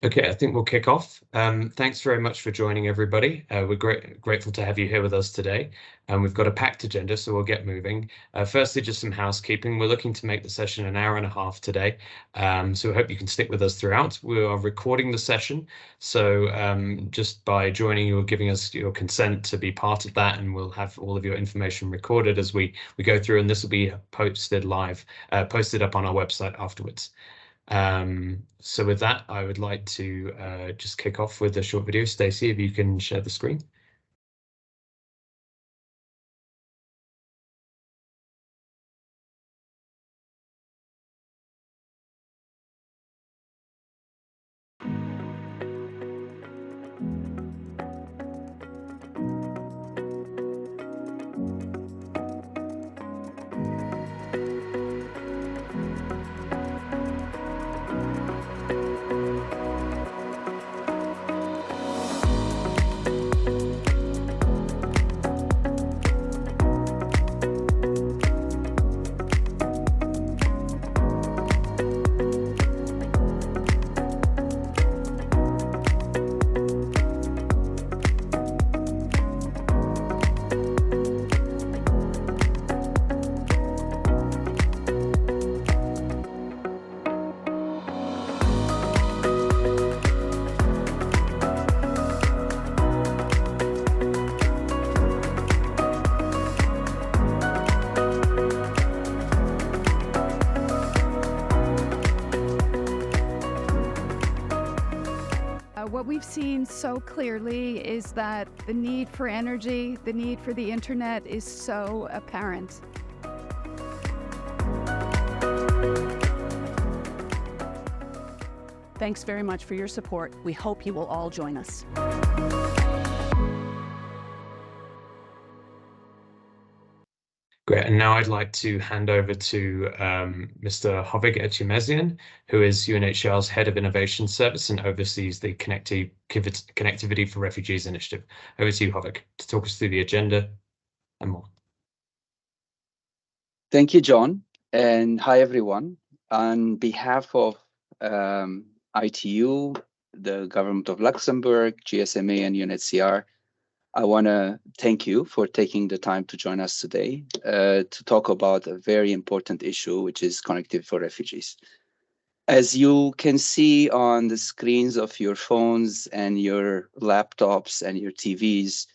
Okay, I think we'll kick off. Thanks very much for joining, everybody. We're grateful to have you here with us today. We've got a packed agenda, so we'll get moving. Firstly, just some housekeeping. We're looking to make the session an hour and a half today, so we hope you can stick with us throughout. We are recording the session, so just by joining, you're giving us your consent to be part of that, and we'll have all of your information recorded as we go through, and this will be posted live, posted up on our website afterwards. So with that, I would like to just kick off with a short video. Stacey, if you can share the screen. What we've seen so clearly is that the need for energy, the need for the internet is so apparent. Thanks very much for your support. We hope you will all join us. Great, and now I'd like to hand over to Mr. Hovig Etchemesian, who is UNHCR's Head of Innovation Service and oversees the Connectivity for Refugees initiative. Over to you, Hovig, to talk us through the agenda and more. Thank you, John, and hi, everyone. On behalf of ITU, the Government of Luxembourg, GSMA, and UNHCR, I want to thank you for taking the time to join us today to talk about a very important issue, which is connectivity for refugees. As you can see on the screens of your phones and your laptops and your TVs,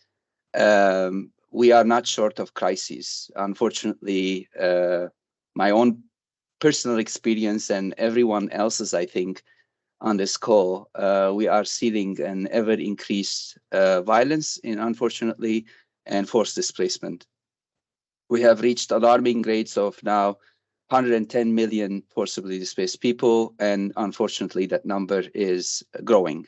we are not short of crises. Unfortunately, my own personal experience and everyone else's, I think, on this call, we are seeing an ever increased violence, unfortunately, and forced displacement. We have reached alarming rates of now 110 million forcibly displaced people, and unfortunately, that number is growing.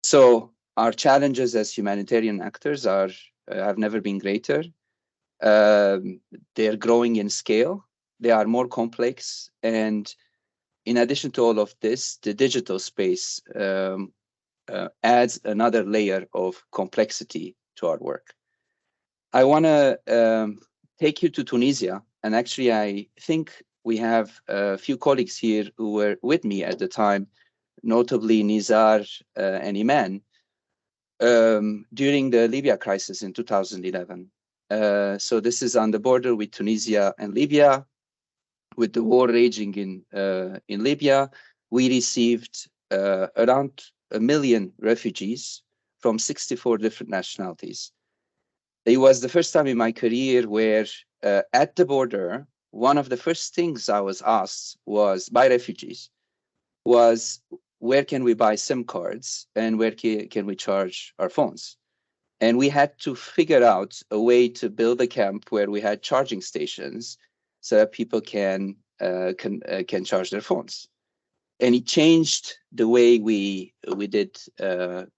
So our challenges as humanitarian actors have never been greater. They're growing in scale. They are more complex, and in addition to all of this, the digital space adds another layer of complexity to our work. I want to take you to Tunisia, and actually I think we have a few colleagues here who were with me at the time, notably Nizar and Iman, during the Libya crisis in 2011. So this is on the border with Tunisia and Libya. With the war raging in Libya, we received around 1 million refugees from 64 different nationalities. It was the first time in my career where at the border, one of the first things I was asked by refugees was, where can we buy SIM cards and where can we charge our phones? And we had to figure out a way to build a camp where we had charging stations so that people can charge their phones. And it changed the way we did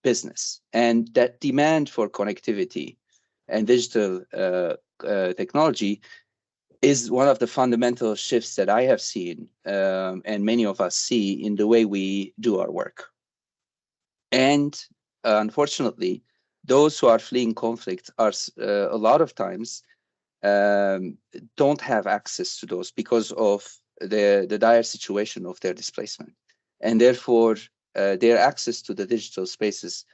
business. And that demand for connectivity and digital technology is one of the fundamental shifts that I have seen and many of us see in the way we do our work. And unfortunately, those who are fleeing conflict are a lot of times don't have access to those because of the dire situation of their displacement. And therefore, their access to the digital spaces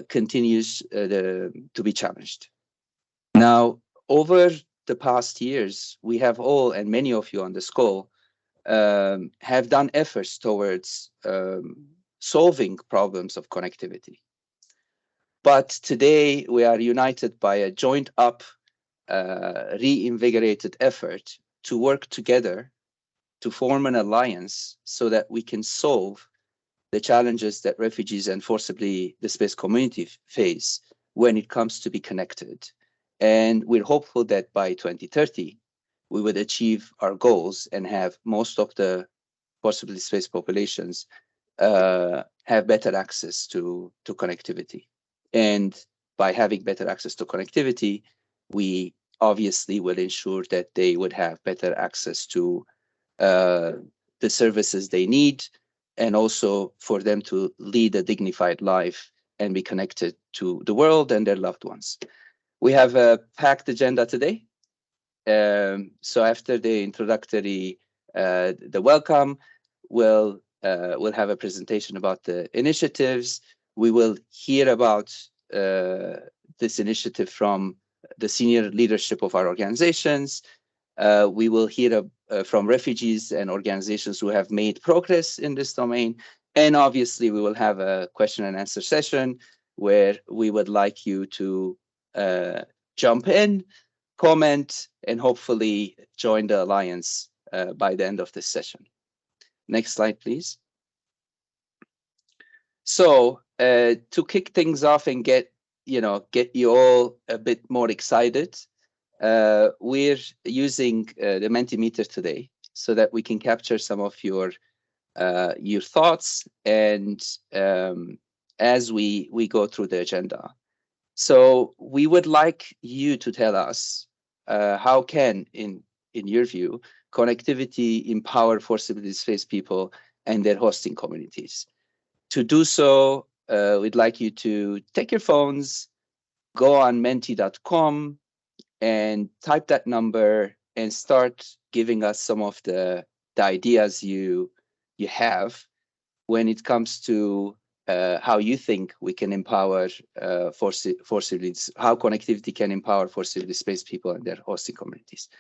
continues to be challenged. Now, over the past years, we have all, and many of you on this call, have done efforts towards solving problems of connectivity. But today we are united by a joined up, reinvigorated effort to work together to form an alliance so that we can solve the challenges that refugees and forcibly displaced communities face when it comes to be connected. And we're hopeful that by 2030, we would achieve our goals and have most of the forcibly displaced populations have better access to connectivity. And by having better access to connectivity, we obviously will ensure that they would have better access to the services they need, and also for them to lead a dignified life and be connected to the world and their loved ones. We have a packed agenda today. So after the introductory, the welcome, we'll have a presentation about the initiatives. We will hear about this initiative from the senior leadership of our organizations. We will hear from refugees and organizations who have made progress in this domain. And obviously, we will have a question and answer session where we would like you to jump in, comment, and hopefully join the alliance by the end of this session. Next slide, please. So to kick things off and get you all a bit more excited, we're using the Mentimeter today so that we can capture some of your thoughts and as we go through the agenda. So we would like you to tell us how can, in your view, connectivity empower forcibly displaced people and their hosting communities. To do so, we'd like you to take your phones, go on menti.com and type that number and start giving us some of the ideas you have when it comes to how you think we can empower forcibly, how connectivity can empower forcibly displaced people and their hosting communities.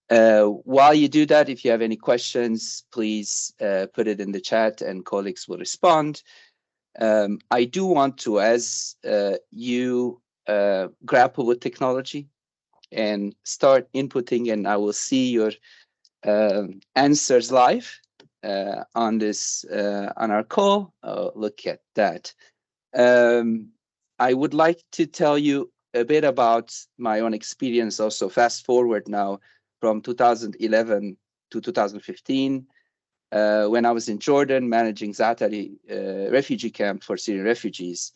While you do that, if you have any questions, please put it in the chat and colleagues will respond. I do want to, as you grapple with technology and start inputting, and I will see your answers live on our call. Look at that. I would like to tell you a bit about my own experience. Also, fast forward now from 2011 to 2015, when I was in Jordan managing Zaatari refugee camp for Syrian refugees.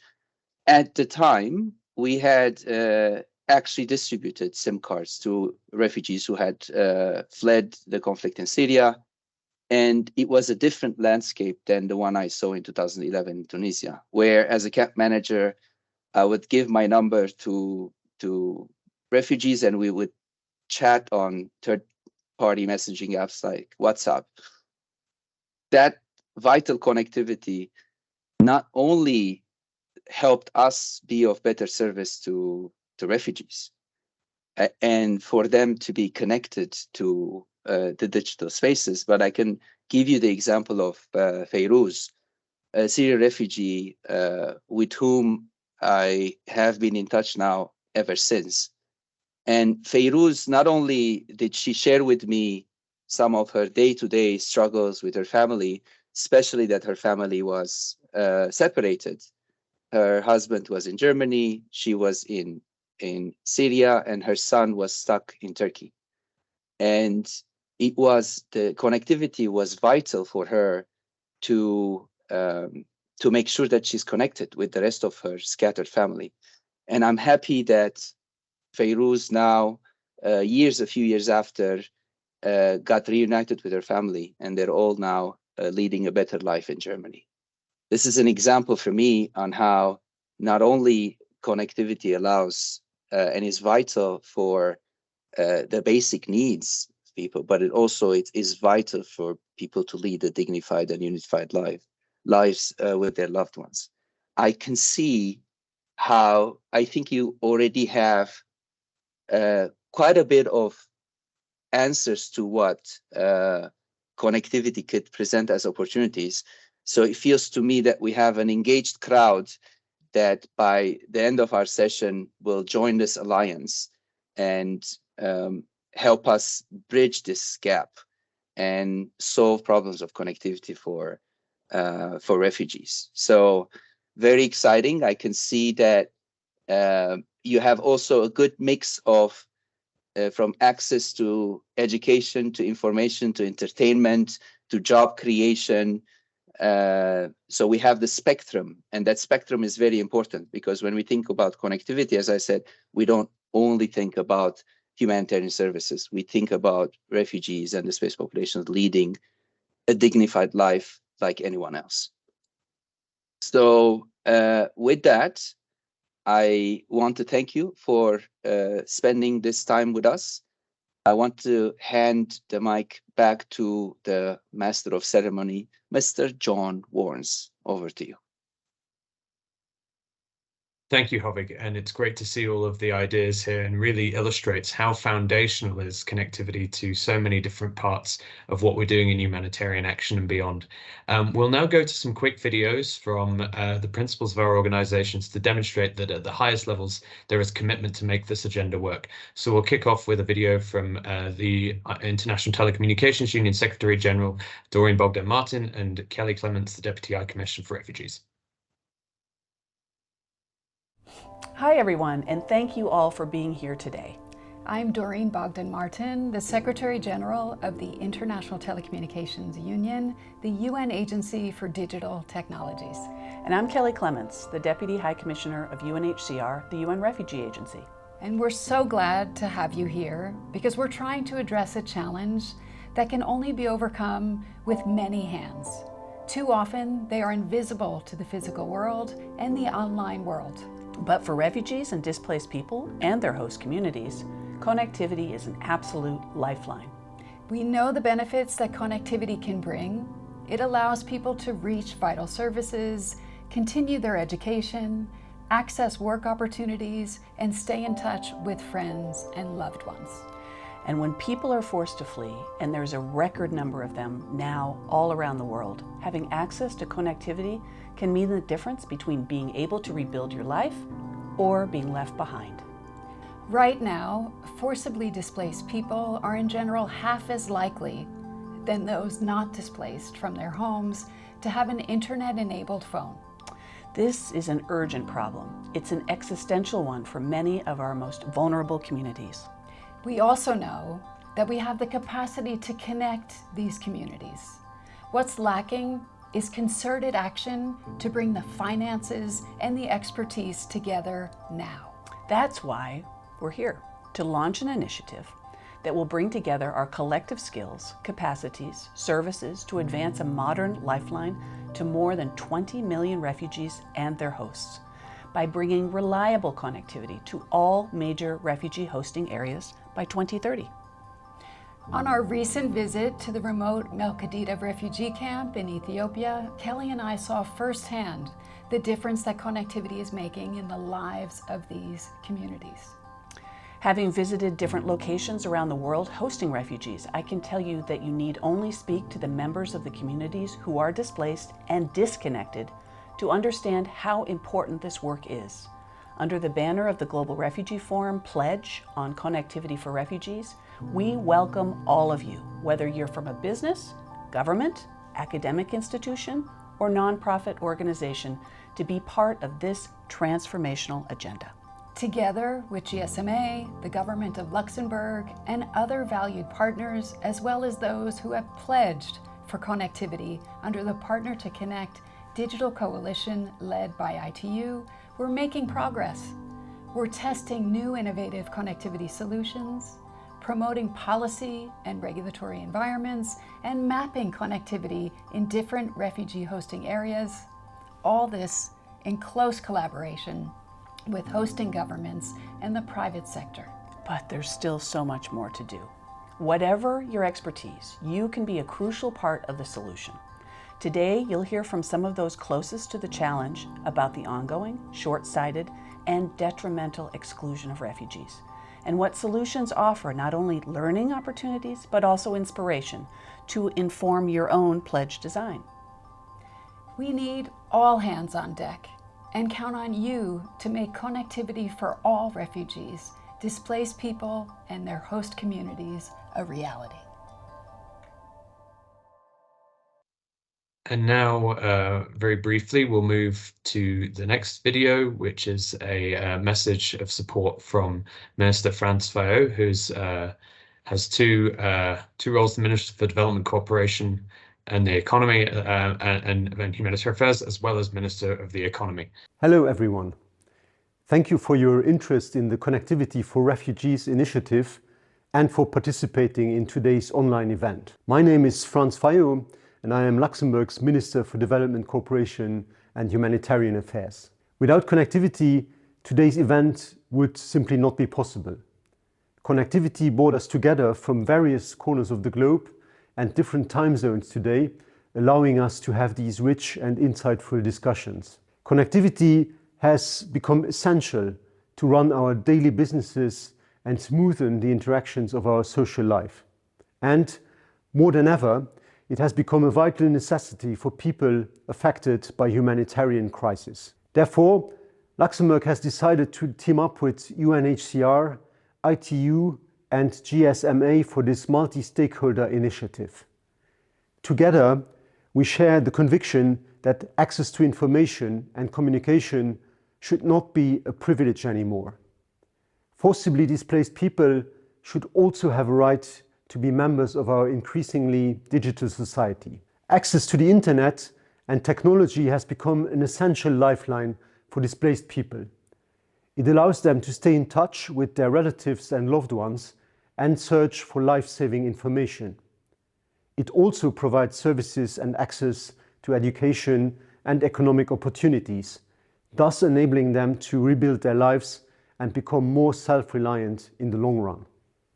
At the time, we had actually distributed SIM cards to refugees who had fled the conflict in Syria. And it was a different landscape than the one I saw in 2011 in Tunisia, where as a camp manager, I would give my number to refugees and we would chat on third-party messaging apps like WhatsApp. That vital connectivity not only helped us be of better service to refugees and for them to be connected to the digital spaces, but I can give you the example of Fayrouz, a Syrian refugee with whom I have been in touch now ever since. And Fayrouz, not only did she share with me some of her day-to-day struggles with her family, especially that her family was separated. Her husband was in Germany, she was in Syria, and her son was stuck in Turkey. And the connectivity was vital for her to make sure that she's connected with the rest of her scattered family. And I'm happy that Fayrouz now, a few years after, got reunited with her family, and they're all now leading a better life in Germany. This is an example for me on how not only connectivity allows and is vital for the basic needs of people, but it is vital for people to lead a dignified and unified life. lives with their loved ones. I can see how I think you already have quite a bit of answers to what connectivity could present as opportunities. So it feels to me that we have an engaged crowd that by the end of our session will join this alliance and help us bridge this gap and solve problems of connectivity for refugees. So very exciting. I can see that you have also a good mix of from access to education, to information, to entertainment, to job creation. So we have the spectrum, and that spectrum is very important because when we think about connectivity, as I said, we don't only think about humanitarian services. We think about refugees and displaced populations leading a dignified life like anyone else. So with that, I want to thank you for spending this time with us. I want to hand the mic back to the Master of Ceremony, Mr. John Warnes. Over to you. Thank you, Hovig, and it's great to see all of the ideas here and really illustrates how foundational is connectivity to so many different parts of what we're doing in humanitarian action and beyond. We'll now go to some quick videos from the principals of our organizations to demonstrate that at the highest levels, there is commitment to make this agenda work. So we'll kick off with a video from the International Telecommunications Union Secretary General, Doreen Bogdan-Martin, and Kelly Clements, the Deputy High Commissioner for Refugees. Hi, everyone, and thank you all for being here today. I'm Doreen Bogdan-Martin, the Secretary General of the International Telecommunications Union, the UN Agency for Digital Technologies. And I'm Kelly Clements, the Deputy High Commissioner of UNHCR, the UN Refugee Agency. And we're so glad to have you here because we're trying to address a challenge that can only be overcome with many hands. Too often, they are invisible to the physical world and the online world. But for refugees and displaced people and their host communities, connectivity is an absolute lifeline. We know the benefits that connectivity can bring. It allows people to reach vital services, continue their education, access work opportunities, and stay in touch with friends and loved ones. And when people are forced to flee, and there's a record number of them now all around the world, having access to connectivity can mean the difference between being able to rebuild your life or being left behind. Right now, forcibly displaced people are in general half as likely than those not displaced from their homes to have an internet-enabled phone. This is an urgent problem. It's an existential one for many of our most vulnerable communities. We also know that we have the capacity to connect these communities. What's lacking is concerted action to bring the finances and the expertise together now. That's why we're here, to launch an initiative that will bring together our collective skills, capacities, services to advance a modern lifeline to more than 20 million refugees and their hosts by bringing reliable connectivity to all major refugee hosting areas by 2030. On our recent visit to the remote Melkaditab refugee camp in Ethiopia, Kelly and I saw firsthand the difference that connectivity is making in the lives of these communities. Having visited different locations around the world hosting refugees, I can tell you that you need only speak to the members of the communities who are displaced and disconnected to understand how important this work is. Under the banner of the Global Refugee Forum Pledge on Connectivity for Refugees, we welcome all of you, whether you're from a business, government, academic institution, or nonprofit organization, to be part of this transformational agenda. Together with GSMA, the Government of Luxembourg, and other valued partners, as well as those who have pledged for connectivity under the Partner to Connect digital coalition led by ITU, we're making progress. We're testing new innovative connectivity solutions, promoting policy and regulatory environments, and mapping connectivity in different refugee hosting areas. All this in close collaboration with hosting governments and the private sector. But there's still so much more to do. Whatever your expertise, you can be a crucial part of the solution. Today, you'll hear from some of those closest to the challenge about the ongoing, short-sighted, and detrimental exclusion of refugees, and what solutions offer not only learning opportunities, but also inspiration to inform your own pledge design. We need all hands on deck and count on you to make connectivity for all refugees, displaced people, and their host communities a reality. And now, very briefly, we'll move to the next video, which is a message of support from Minister Frans Fayo, who has two roles: the Minister for Development Cooperation and the Economy and Humanitarian Affairs, as well as Minister of the Economy. Hello, everyone. Thank you for your interest in the Connectivity for Refugees initiative and for participating in today's online event. My name is Frans Fayo, and I am Luxembourg's Minister for Development Cooperation and Humanitarian Affairs. Without connectivity, today's event would simply not be possible. Connectivity brought us together from various corners of the globe and different time zones today, allowing us to have these rich and insightful discussions. Connectivity has become essential to run our daily businesses and smoothen the interactions of our social life. And more than ever, it has become a vital necessity for people affected by humanitarian crisis. Therefore, Luxembourg has decided to team up with UNHCR, ITU, and GSMA for this multi-stakeholder initiative. Together, we share the conviction that access to information and communication should not be a privilege anymore. Forcibly displaced people should also have a right to be members of our increasingly digital society. Access to the internet and technology has become an essential lifeline for displaced people. It allows them to stay in touch with their relatives and loved ones and search for life-saving information. It also provides services and access to education and economic opportunities, thus enabling them to rebuild their lives and become more self-reliant in the long run.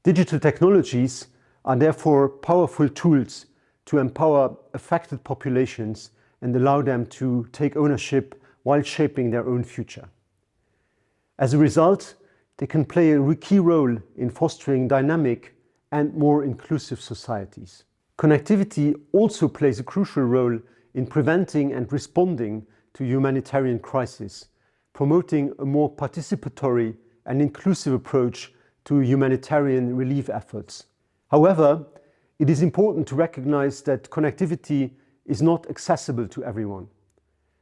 Digital technologies are therefore powerful tools to empower affected populations and allow them to take ownership while shaping their own future. As a result, they can play a key role in fostering dynamic and more inclusive societies. Connectivity also plays a crucial role in preventing and responding to humanitarian crises, promoting a more participatory and inclusive approach to humanitarian relief efforts. However, it is important to recognize that connectivity is not accessible to everyone.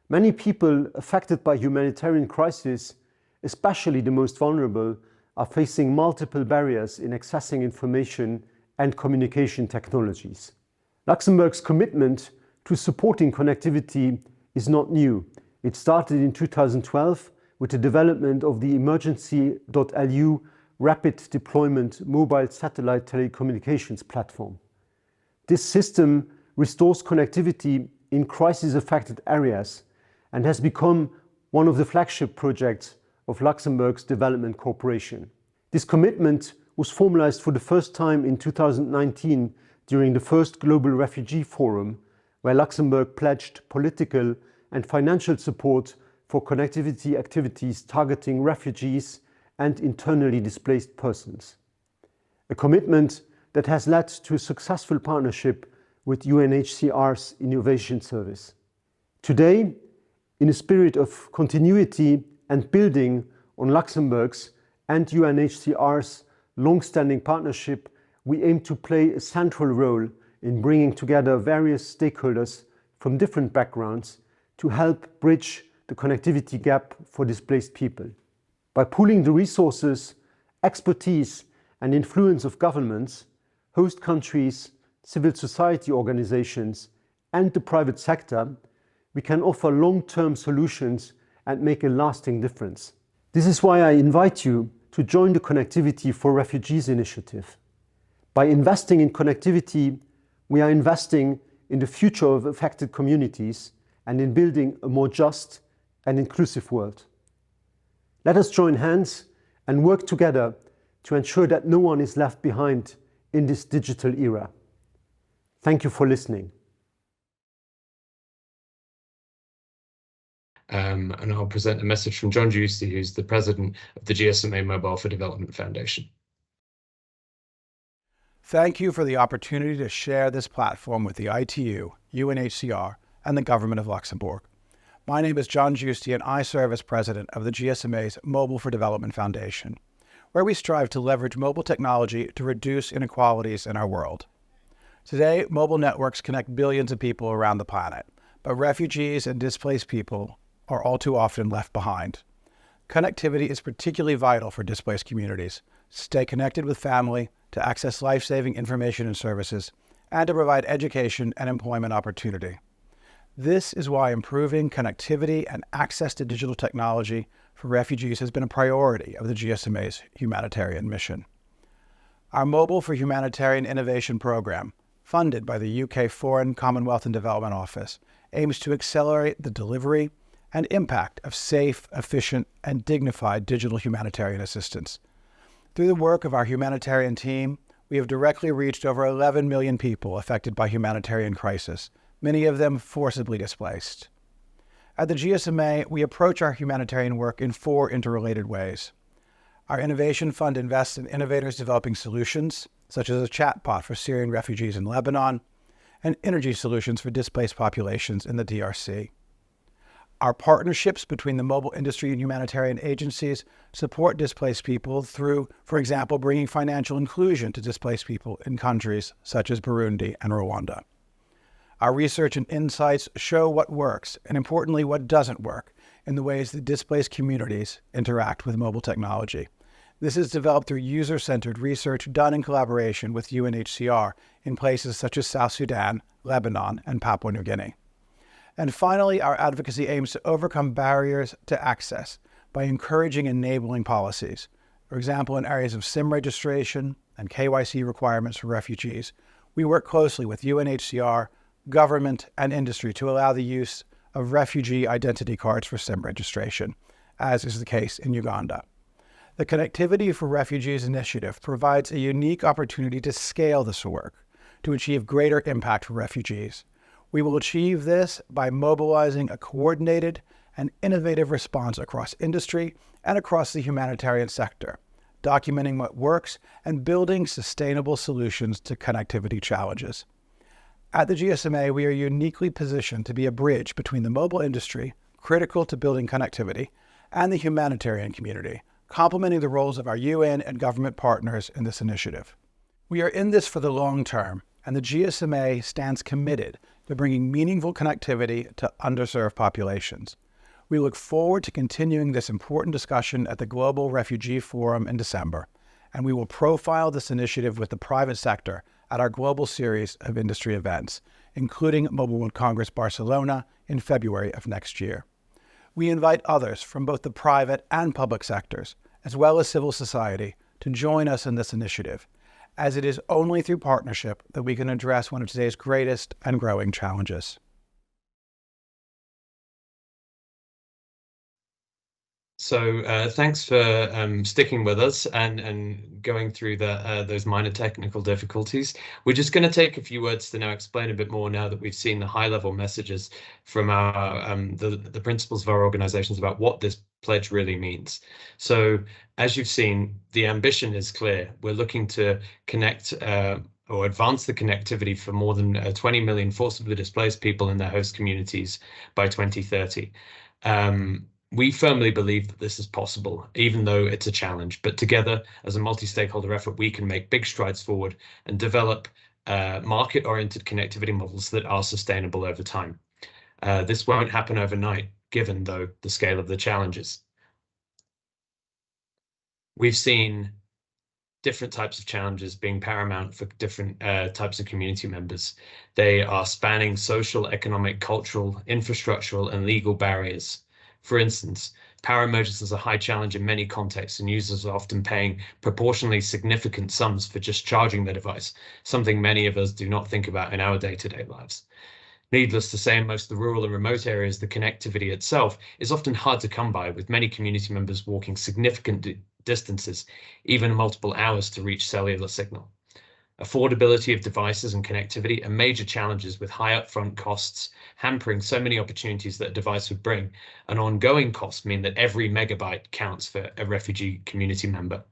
Many people affected by humanitarian crises, especially the most vulnerable, are facing multiple barriers in accessing information and communication technologies. Luxembourg's commitment to supporting connectivity is not new. It started in 2012 with the development of the emergency.lu rapid deployment mobile satellite telecommunications platform. This system restores connectivity in crisis-affected areas and has become one of the flagship projects of Luxembourg's development cooperation. This commitment was formalized for the first time in 2019 during the first Global Refugee Forum, where Luxembourg pledged political and financial support for connectivity activities targeting refugees and internally displaced persons. A commitment that has led to a successful partnership with UNHCR's Innovation Service. Today, in a spirit of continuity and building on Luxembourg's and UNHCR's long-standing partnership, we aim to play a central role in bringing together various stakeholders from different backgrounds to help bridge the connectivity gap for displaced people. By pooling the resources, expertise, and influence of governments, host countries, civil society organizations, and the private sector, we can offer long-term solutions and make a lasting difference. This is why I invite you to join the Connectivity for Refugees initiative. By investing in connectivity, we are investing in the future of affected communities and in building a more just and inclusive world. Let us join hands and work together to ensure that no one is left behind in this digital era. Thank you for listening. and I'll present a message from John Giusti, who's the president of the GSMA Mobile for Development Foundation. Thank you for the opportunity to share this platform with the ITU, UNHCR, and the Government of Luxembourg. My name is John Giusti, and I serve as president of the GSMA's Mobile for Development Foundation, where we strive to leverage mobile technology to reduce inequalities in our world. Today, mobile networks connect billions of people around the planet, but refugees and displaced people are all too often left behind. Connectivity is particularly vital for displaced communities to stay connected with family, to access life-saving information and services, and to provide education and employment opportunity. This is why improving connectivity and access to digital technology for refugees has been a priority of the GSMA's humanitarian mission. Our Mobile for Humanitarian Innovation program, funded by the UK Foreign, Commonwealth and Development Office, aims to accelerate the delivery and impact of safe, efficient, and dignified digital humanitarian assistance. Through the work of our humanitarian team, we have directly reached over 11 million people affected by humanitarian crisis, many of them forcibly displaced. At the GSMA, we approach our humanitarian work in 4 interrelated ways. Our Innovation Fund invests in innovators developing solutions, such as a chatbot for Syrian refugees in Lebanon, and energy solutions for displaced populations in the DRC. Our partnerships between the mobile industry and humanitarian agencies support displaced people through, for example, bringing financial inclusion to displaced people in countries such as Burundi and Rwanda. Our research and insights show what works, and importantly, what doesn't work, in the ways that displaced communities interact with mobile technology. This is developed through user-centered research done in collaboration with UNHCR in places such as South Sudan, Lebanon, and Papua New Guinea. And finally, our advocacy aims to overcome barriers to access by encouraging enabling policies. For example, in areas of SIM registration and KYC requirements for refugees, we work closely with UNHCR, government, and industry to allow the use of refugee identity cards for SIM registration, as is the case in Uganda. The Connectivity for Refugees initiative provides a unique opportunity to scale this work to achieve greater impact for refugees. We will achieve this by mobilizing a coordinated and innovative response across industry and across the humanitarian sector, documenting what works and building sustainable solutions to connectivity challenges. At the GSMA, we are uniquely positioned to be a bridge between the mobile industry, critical to building connectivity, and the humanitarian community, complementing the roles of our UN and government partners in this initiative. We are in this for the long term, and the GSMA stands committed to bringing meaningful connectivity to underserved populations. We look forward to continuing this important discussion at the Global Refugee Forum in December, and we will profile this initiative with the private sector at our global series of industry events, including Mobile World Congress Barcelona in February of next year. We invite others from both the private and public sectors, as well as civil society, to join us in this initiative, as it is only through partnership that we can address one of today's greatest and growing challenges. So thanks for sticking with us and going through those minor technical difficulties. We're just going to take a few words to now explain a bit more now that we've seen the high-level messages from our the principles of our organizations about what this pledge really means. So as you've seen, the ambition is clear. We're looking to connect or advance the connectivity for more than 20 million forcibly displaced people in their host communities by 2030. We firmly believe that this is possible, even though it's a challenge. But together, as a multi-stakeholder effort, we can make big strides forward and develop market-oriented connectivity models that are sustainable over time. This won't happen overnight, given, though, the scale of the challenges. We've seen different types of challenges being paramount for different types of community members. They are spanning social, economic, cultural, infrastructural, and legal barriers. For instance, power emergence is a high challenge in many contexts, and users are often paying proportionally significant sums for just charging the device, something many of us do not think about in our day-to-day lives. Needless to say, in most of the rural and remote areas, the connectivity itself is often hard to come by, with many community members walking significant distances, even multiple hours, to reach cellular signal. Affordability of devices and connectivity are major challenges with high upfront costs, hampering so many opportunities that a device would bring, and ongoing costs mean that every megabyte counts for a refugee community member.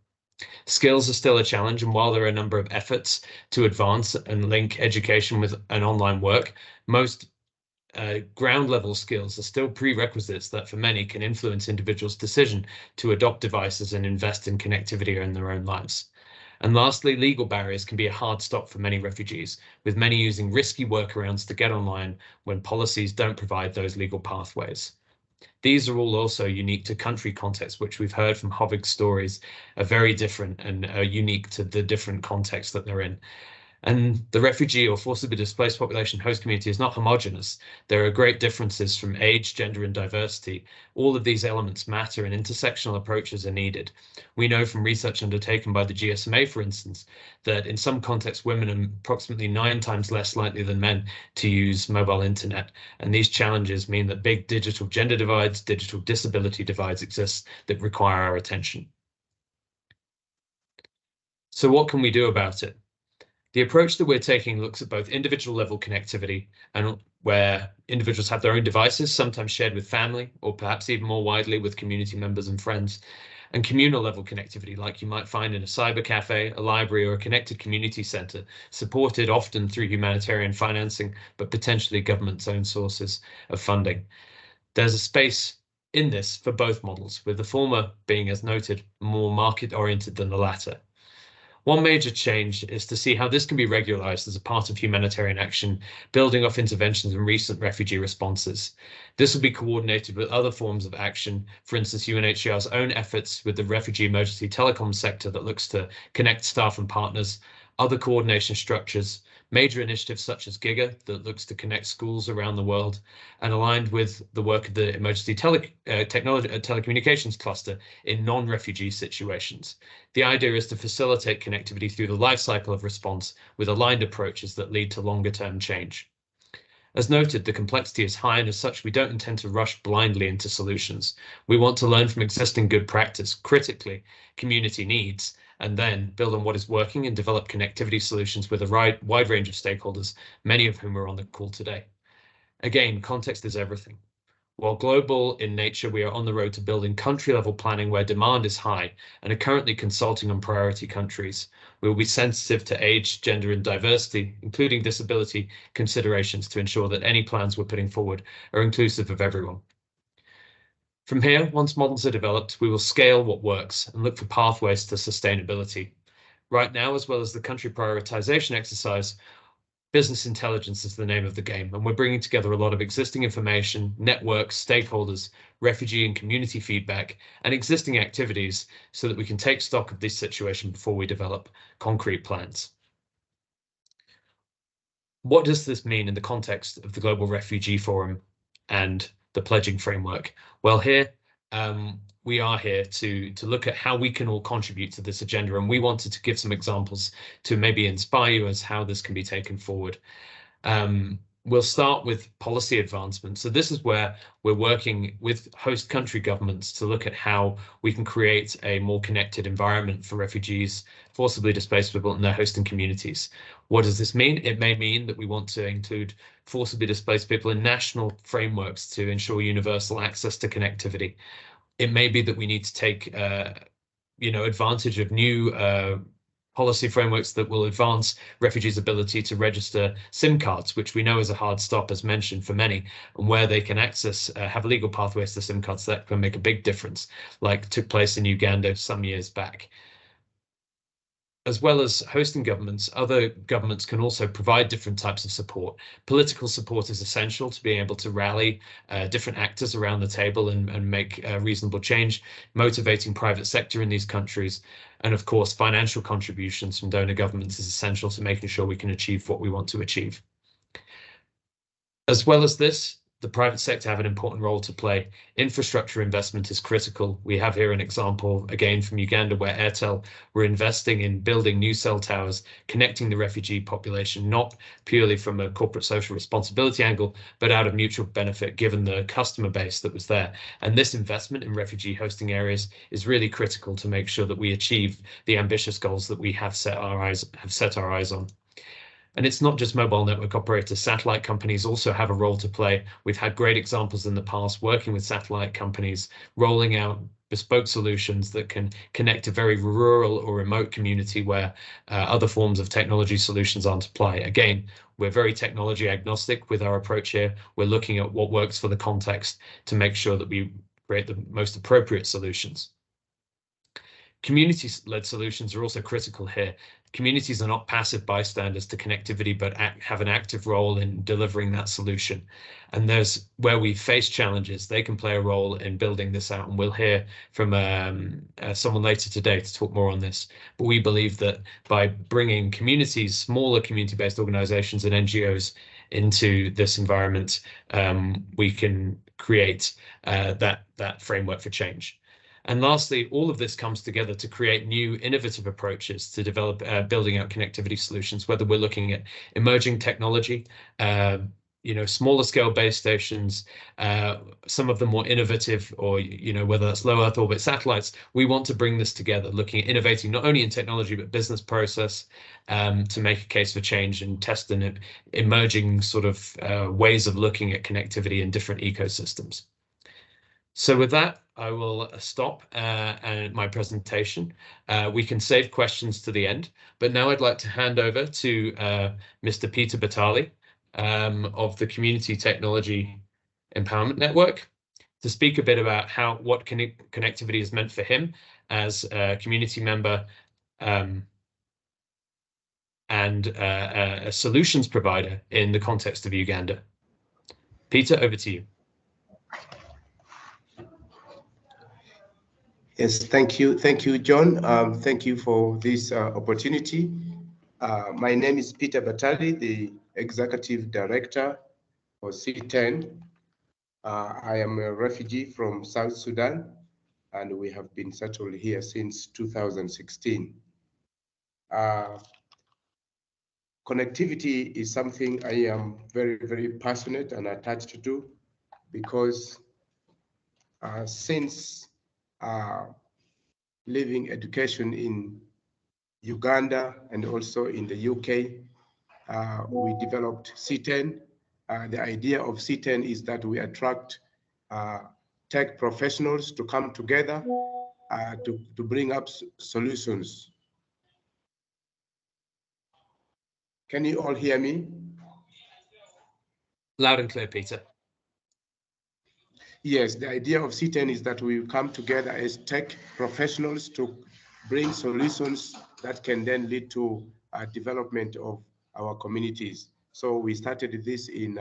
Skills are still a challenge, and while there are a number of efforts to advance and link education with an online work, most ground level skills are still prerequisites that for many can influence individuals' decision to adopt devices and invest in connectivity in their own lives. And lastly, legal barriers can be a hard stop for many refugees, with many using risky workarounds to get online when policies don't provide those legal pathways. These are all also unique to country contexts, which we've heard from Hovig's stories are very different and are unique to the different contexts that they're in. And the refugee or forcibly displaced population host community is not homogenous. There are great differences from age, gender, and diversity. All of these elements matter and intersectional approaches are needed. We know from research undertaken by the GSMA, for instance, that in some contexts, women are approximately 9 times less likely than men to use mobile internet. And these challenges mean that big digital gender divides, digital disability divides exist that require our attention. So what can we do about it? The approach that we're taking looks at both individual level connectivity, and where individuals have their own devices, sometimes shared with family, or perhaps even more widely with community members and friends, and communal level connectivity, like you might find in a cyber cafe, a library, or a connected community center, supported often through humanitarian financing, but potentially government's own sources of funding. There's a space in this for both models, with the former being, as noted, more market-oriented than the latter. One major change is to see how this can be regularized as a part of humanitarian action, building off interventions and recent refugee responses. This will be coordinated with other forms of action, for instance, UNHCR's own efforts with the refugee emergency telecom sector that looks to connect staff and partners, other coordination structures, major initiatives such as GIGA that looks to connect schools around the world, and aligned with the work of the emergency telecommunications cluster in non-refugee situations. The idea is to facilitate connectivity through the life cycle of response with aligned approaches that lead to longer-term change. As noted, the complexity is high, and as such, we don't intend to rush blindly into solutions. We want to learn from existing good practice, critically community needs, and then build on what is working and develop connectivity solutions with a wide range of stakeholders, many of whom are on the call today. Again, context is everything. While global in nature, we are on the road to building country-level planning where demand is high and are currently consulting on priority countries. We will be sensitive to age, gender, and diversity, including disability considerations, to ensure that any plans we're putting forward are inclusive of everyone. From here, once models are developed, we will scale what works and look for pathways to sustainability. Right now, as well as the country prioritization exercise, business intelligence is the name of the game, and we're bringing together a lot of existing information, networks, stakeholders, refugee and community feedback, and existing activities so that we can take stock of this situation before we develop concrete plans. What does this mean in the context of the Global Refugee Forum and the pledging framework? Well, here we are here to look at how we can all contribute to this agenda, and we wanted to give some examples to maybe inspire you as how this can be taken forward. We'll start with policy advancement. So this is where we're working with host country governments to look at how we can create a more connected environment for refugees, forcibly displaced people, and their hosting communities. What does this mean? It may mean that we want to include forcibly displaced people in national frameworks to ensure universal access to connectivity. It may be that we need to take advantage of new policy frameworks that will advance refugees' ability to register SIM cards, which we know is a hard stop, as mentioned, for many, and where they can access, have legal pathways to SIM cards that can make a big difference, like took place in Uganda some years back. As well as hosting governments, other governments can also provide different types of support. Political support is essential to being able to rally different actors around the table and make reasonable change, motivating private sector in these countries. And of course, financial contributions from donor governments is essential to making sure we can achieve what we want to achieve. As well as this, the private sector have an important role to play. Infrastructure investment is critical. We have here an example, again, from Uganda, where Airtel were investing in building new cell towers, connecting the refugee population, not purely from a corporate social responsibility angle, but out of mutual benefit, given the customer base that was there. And this investment in refugee hosting areas is really critical to make sure that we achieve the ambitious goals that we have set our eyes on. And it's not just mobile network operators. Satellite companies also have a role to play. We've had great examples in the past working with satellite companies, rolling out bespoke solutions that can connect a very rural or remote community where other forms of technology solutions aren't apply. Again, we're very technology agnostic with our approach here. We're looking at what works for the context to make sure that we create the most appropriate solutions. Community-led solutions are also critical here. Communities are not passive bystanders to connectivity, but have an active role in delivering that solution. And there's where we face challenges, they can play a role in building this out. And we'll hear from someone later today to talk more on this. But we believe that by bringing communities, smaller community-based organizations and NGOs into this environment, we can create that framework for change. And lastly, all of this comes together to create new innovative approaches to develop building out connectivity solutions, whether we're looking at emerging technology, smaller scale base stations, some of the more innovative, or, whether that's low Earth orbit satellites. We want to bring this together, looking at innovating not only in technology, but business process to make a case for change and test an emerging sort of ways of looking at connectivity in different ecosystems. So with that, I will stop my presentation. We can save questions to the end, but now I'd like to hand over to Mr. Peter Batali of the Community Technology Empowerment Network to speak a bit about what connectivity has meant for him as a community member and a solutions provider in the context of Uganda. Peter, over to you. Yes, thank you, John. Thank you for this opportunity. My name is Peter Batali, the Executive Director for C10. I am a refugee from South Sudan, and we have been settled here since 2016. Connectivity is something I am very, very passionate and attached to, because since living education in Uganda and also in the UK, we developed C10. The idea of C10 is that we attract tech professionals to come together to bring up solutions. Can you all hear me? Loud and clear, Peter. Yes, the idea of C10 is that we come together as tech professionals to bring solutions that can then lead to development of our communities. So we started this in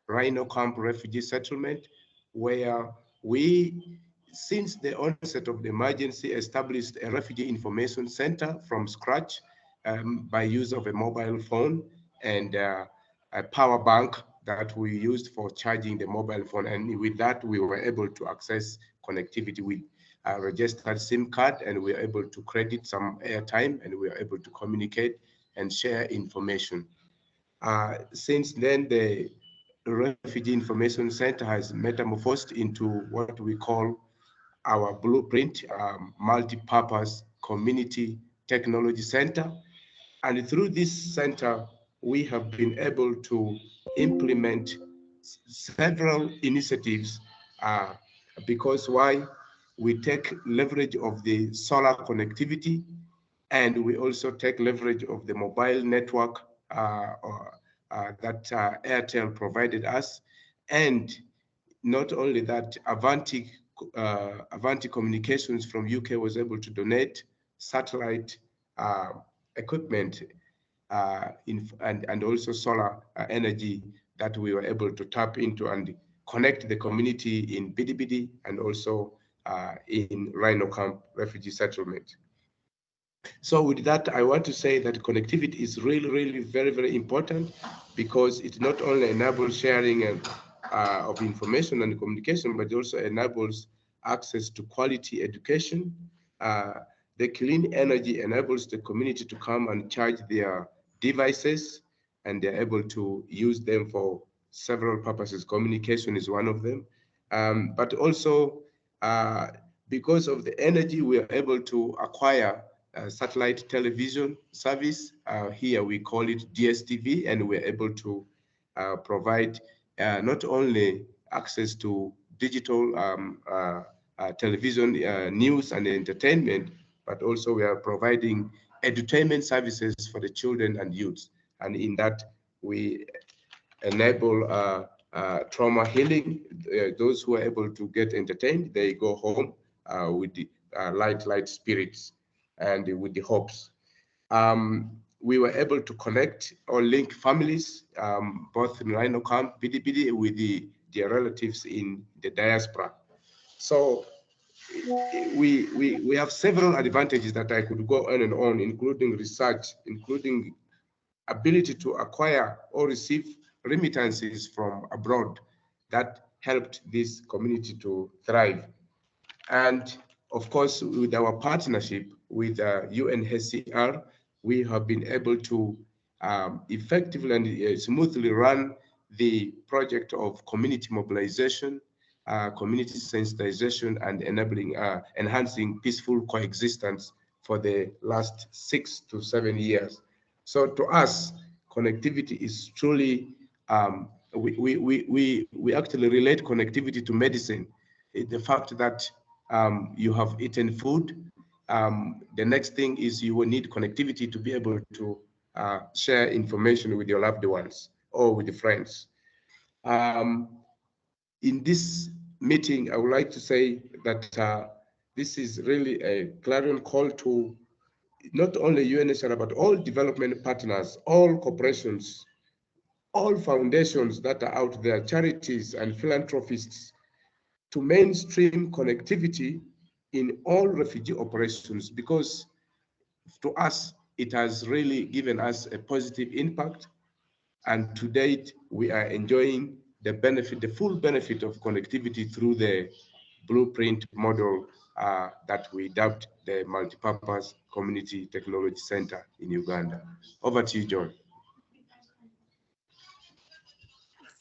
Rhino Camp refugee settlement, where we, since the onset of the emergency, established a refugee information center from scratch by use of a mobile phone and a power bank that we used for charging the mobile phone. And with that, we were able to access connectivity with a registered SIM card, and we were able to credit some airtime, and we were able to communicate and share information. Since then, the Refugee Information Center has metamorphosed into what we call our blueprint, multi-purpose community technology center. And through this center, we have been able to implement several initiatives because why? We take leverage of the solar connectivity, and we also take leverage of the mobile network that Airtel provided us. And not only that, Avanti Communications from UK was able to donate satellite equipment and also solar energy that we were able to tap into and connect the community in Bidibidi and also in Rhino Camp refugee settlement. So with that, I want to say that connectivity is really, really very, very important, because it not only enables sharing of information and communication, but it also enables access to quality education. The clean energy enables the community to come and charge their devices, and they're able to use them for several purposes. Communication is one of them. But also, because of the energy, we are able to acquire satellite television service. Here we call it DSTV, and we're able to provide not only access to digital television news and entertainment, but also we are providing edutainment services for the children and youths. And in that, we enable trauma healing. Those who are able to get entertained, they go home with the light spirits and with the hopes. We were able to connect or link families, both in Rhino Camp, Bidi, with their relatives in the diaspora. So we have several advantages that I could go on and on, including research, including ability to acquire or receive remittances from abroad that helped this community to thrive. And of course, with our partnership with UNHCR, we have been able to effectively and smoothly run the project of community mobilization, community sensitization, and enabling, enhancing peaceful coexistence for the last 6 to 7 years. So to us, connectivity is truly, we actually relate connectivity to medicine. The fact that you have eaten food, the next thing is you will need connectivity to be able to share information with your loved ones or with the friends. In this meeting, I would like to say that this is really a clarion call to not only UNHCR, but all development partners, all corporations, all foundations that are out there, charities and philanthropists, to mainstream connectivity in all refugee operations, because to us, it has really given us a positive impact. And to date, we are enjoying the benefit, the full benefit of connectivity through the blueprint model that we dubbed the Multipurpose Community Technology Center in Uganda. Over to you, John.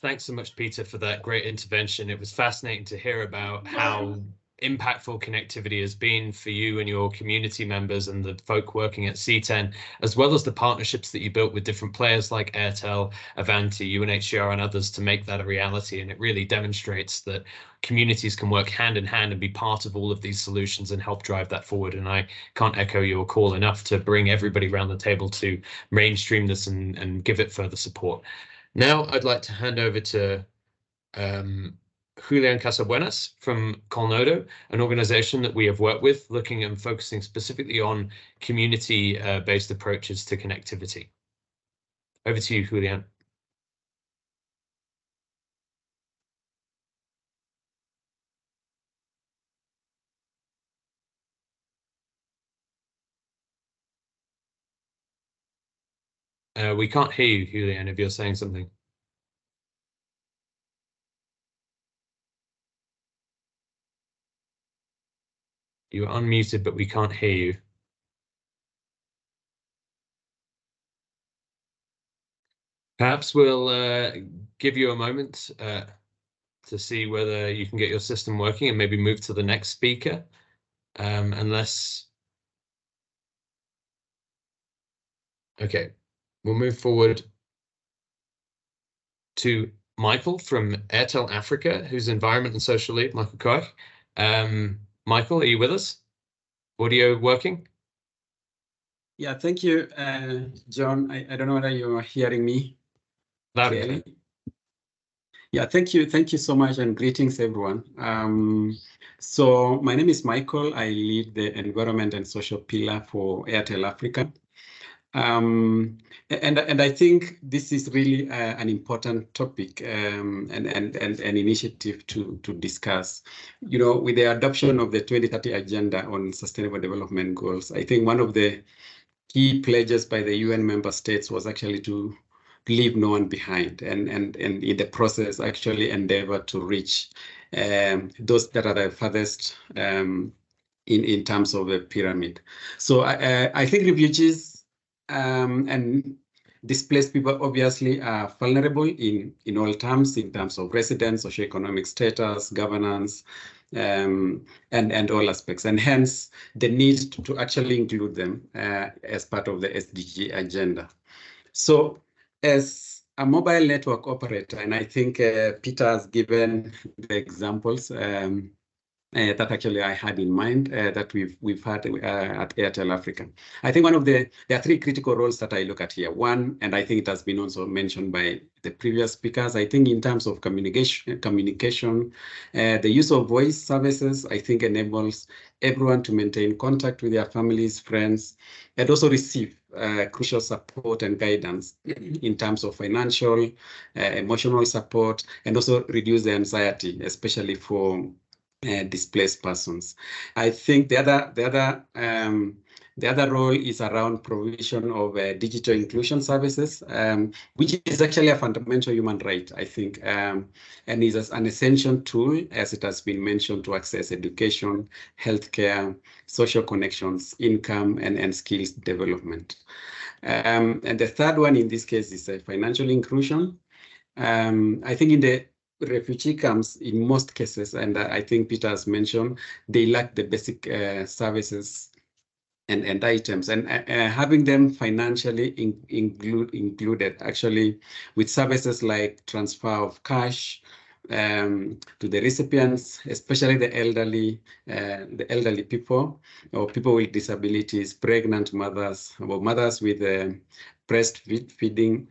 Thanks so much, Peter, for that great intervention. It was fascinating to hear about how impactful connectivity has been for you and your community members and the folk working at C10, as well as the partnerships that you built with different players like Airtel, Avanti, UNHCR, and others to make that a reality. And it really demonstrates that communities can work hand in hand and be part of all of these solutions and help drive that forward. And I can't echo your call enough to bring everybody around the table to mainstream this and give it further support. Now I'd like to hand over to Julian Casabuenas from Colnodo, an organization that we have worked with, looking and focusing specifically on community-based approaches to connectivity. Over to you, Julian. We can't hear you, Julian, if you're saying something. You are unmuted, but we can't hear you. Perhaps we'll give you a moment to see whether you can get your system working and maybe move to the next speaker, unless... Okay, we'll move forward to Michael from Airtel Africa, who's Environment and Social Lead, Michael Koch. Michael, are you with us? Audio working? Yeah, thank you, John. I don't know whether you're hearing me clearly. Yeah, thank you so much, and greetings, everyone. So my name is Michael. I lead the Environment and Social Pillar for Airtel Africa. And I think this is really an important topic and an initiative to discuss. You know, with the adoption of the 2030 Agenda on Sustainable Development Goals, I think one of the key pledges by the UN member states was actually to leave no one behind, and in the process actually endeavor to reach those that are the farthest in terms of the pyramid. So I think refugees and displaced people obviously are vulnerable in all terms, in terms of residence, socioeconomic status, governance, and all aspects, and hence the need to actually include them as part of the SDG agenda. So as a mobile network operator, and I think Peter has given the examples that actually I had in mind that we've had at Airtel Africa. I think there are three critical roles that I look at here. One, and I think it has been also mentioned by the previous speakers, I think in terms of communication, the use of voice services, I think enables everyone to maintain contact with their families, friends, and also receive crucial support and guidance in terms of financial, emotional support, and also reduce the anxiety, especially for displaced persons. I think the other role is around provision of digital inclusion services, which is actually a fundamental human right, I think, and is an essential tool, as it has been mentioned, to access education, healthcare, social connections, income, and skills development. And the third one in this case is financial inclusion. I think in the refugee camps, in most cases, and I think Peter has mentioned, they lack the basic services and items, and having them financially included actually with services like transfer of cash to the recipients, especially the elderly people or people with disabilities, pregnant mothers, or mothers with breastfeeding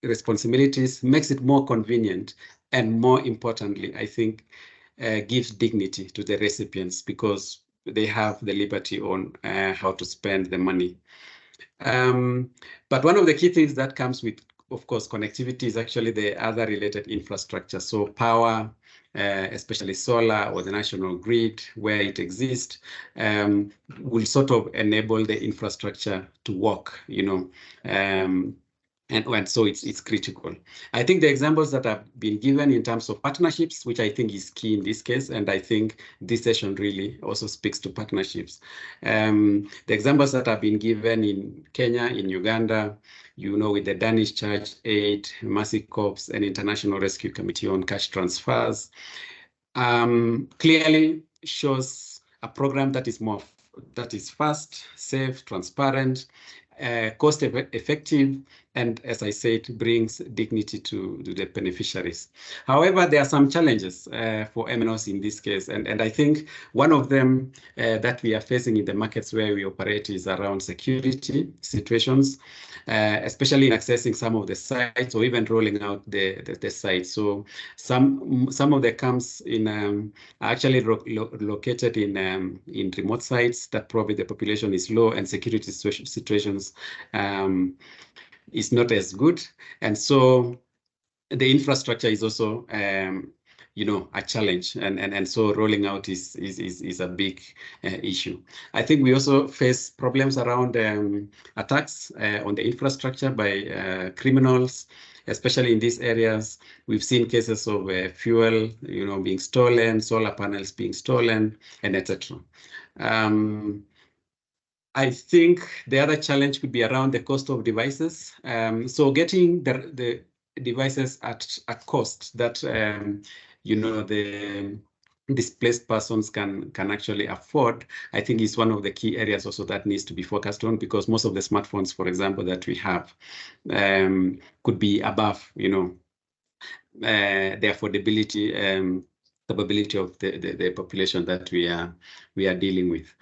responsibilities, makes it more convenient, and more importantly, I think, gives dignity to the recipients because they have the liberty on how to spend the money. But one of the key things that comes with, of course, connectivity is actually the other related infrastructure. So power, especially solar or the national grid, where it exists, will sort of enable the infrastructure to work, and so it's critical. I think the examples that have been given in terms of partnerships, which I think is key in this case, and I think this session really also speaks to partnerships. The examples that have been given in Kenya, in Uganda, with the Danish Church Aid, Mercy Corps, and International Rescue Committee on cash transfers, clearly shows a program that is fast, safe, transparent, cost effective, and as I said, brings dignity to the beneficiaries. However, there are some challenges for MNOs in this case, and I think one of them that we are facing in the markets where we operate is around security situations, especially in accessing some of the sites or even rolling out the sites. So some of the camps are actually located in remote sites that probably the population is low and security situations is not as good, and so the infrastructure is also a challenge, and so rolling out is a big issue. I think we also face problems around attacks on the infrastructure by criminals, especially in these areas. We've seen cases of fuel, being stolen, solar panels being stolen, and etc. I think the other challenge could be around the cost of devices. So getting the devices at a cost that the displaced persons can actually afford, I think is one of the key areas also that needs to be focused on, because most of the smartphones, for example, that we have could be above, the affordability capability of the population that we are dealing with.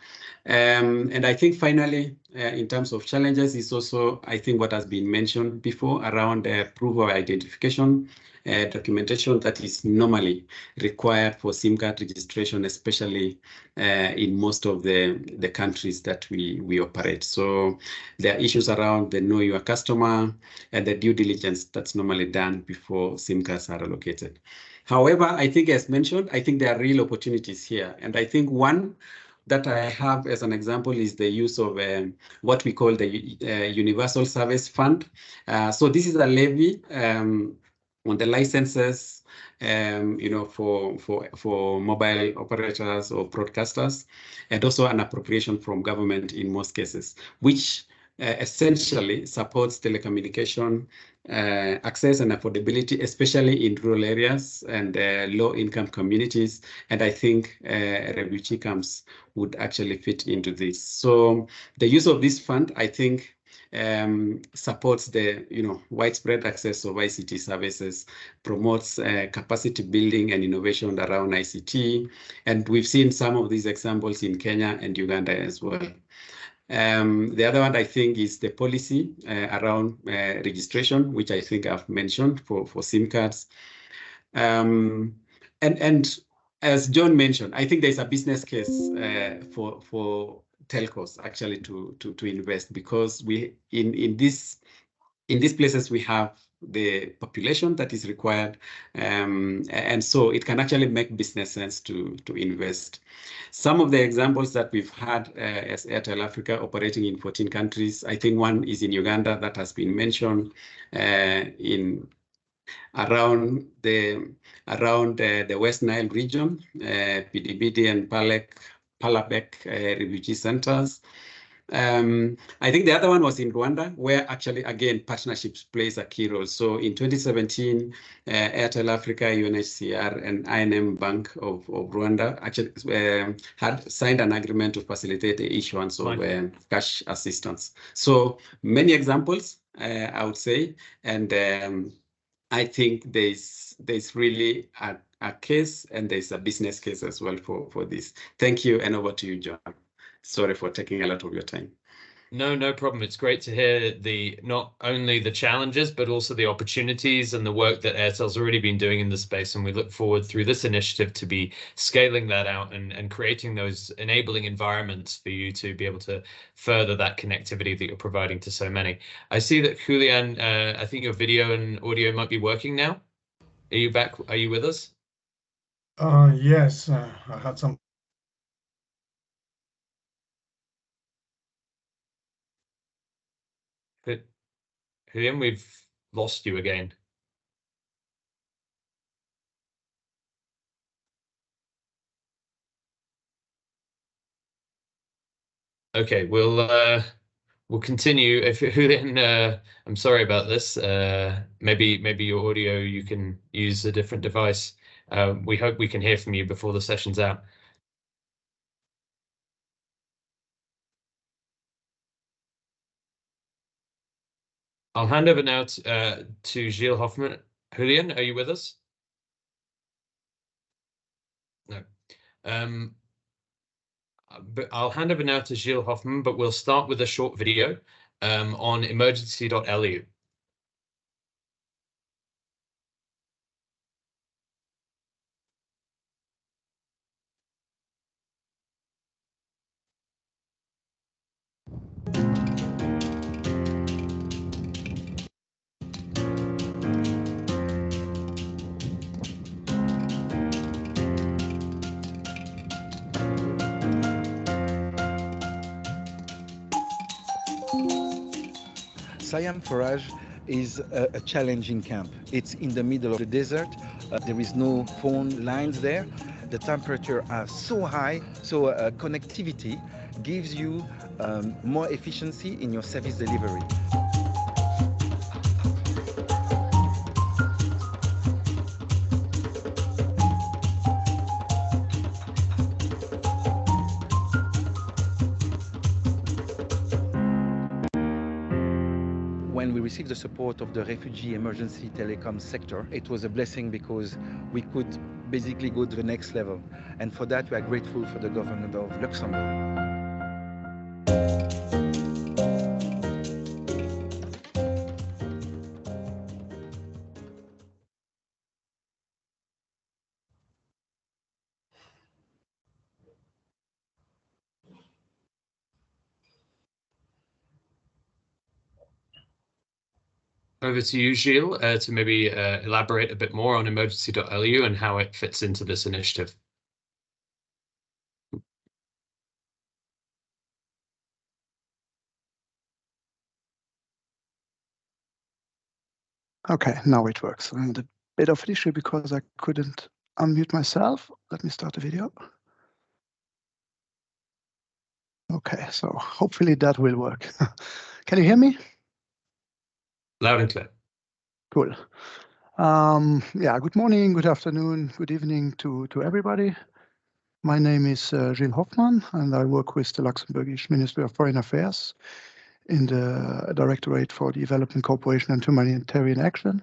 And I think finally, in terms of challenges, is also, I think, what has been mentioned before around proof of identification, documentation that is normally required for SIM card registration, especially in most of the countries that we operate. So there are issues around the know your customer and the due diligence that's normally done before SIM cards are allocated. However, I think, as mentioned, I think there are real opportunities here. And I think one that I have as an example is the use of what we call the Universal Service Fund. So this is a levy on the licenses, for mobile operators or broadcasters, and also an appropriation from government in most cases, which essentially supports telecommunication access and affordability, especially in rural areas and low-income communities. And I think refugee camps would actually fit into this. So the use of this fund, I think, supports the widespread access of ICT services, promotes capacity building and innovation around ICT, and we've seen some of these examples in Kenya and Uganda as well. The other one I think is the policy around registration, which I think I've mentioned for SIM cards. And as John mentioned, I think there's a business case for telcos actually to invest, because we in these places we have the population that is required, and so it can actually make business sense to invest. Some of the examples that we've had as Airtel Africa operating in 14 countries, I think one is in Uganda that has been mentioned, around the West Nile region, Pidibidi and Palabek refugee centers. I think the other one was in Rwanda, where actually, again, partnerships plays a key role. So in 2017, Airtel Africa, UNHCR, and INM Bank of Rwanda actually had signed an agreement to facilitate the issuance of cash assistance. So many examples, I would say, and I think there's really a case, and there's a business case as well for this. Thank you, and over to you, John. Sorry for taking a lot of your time. No problem. It's great to hear not only the challenges, but also the opportunities and the work that Airtel's already been doing in the space. And we look forward through this initiative to be scaling that out and creating those enabling environments for you to be able to further that connectivity that you're providing to so many. I see that Julian, I think your video and audio might be working now. Are you back? Are you with us? Yes, I had some. Julian, we've lost you again. Okay, we'll continue. If Julian, I'm sorry about this. Maybe your audio, you can use a different device. We hope we can hear from you before the session's out. I'll hand over now to Gilles Hoffman. Julian, are you with us? No. But I'll hand over now to Gilles Hoffman, but we'll start with a short video on emergency.lu. Siam Forage is a challenging camp. It's in the middle of the desert. There is no phone lines there. The temperatures are so high, so connectivity gives you more efficiency in your service delivery. When we received the support of the refugee emergency telecom sector, it was a blessing because we could basically go to the next level. And for that, we are grateful for the Government of Luxembourg. Over to you, Gilles, to maybe elaborate a bit more on emergency.lu and how it fits into this initiative. Okay, now it works. I had a bit of an issue because I couldn't unmute myself. Let me start the video. Okay, so hopefully that will work. Can you hear me? Loud and clear. Cool. Yeah, good morning, good afternoon, good evening to everybody. My name is Gilles Hoffmann, and I work with the Luxembourgish Ministry of Foreign Affairs in the Directorate for Development Cooperation and Humanitarian Action,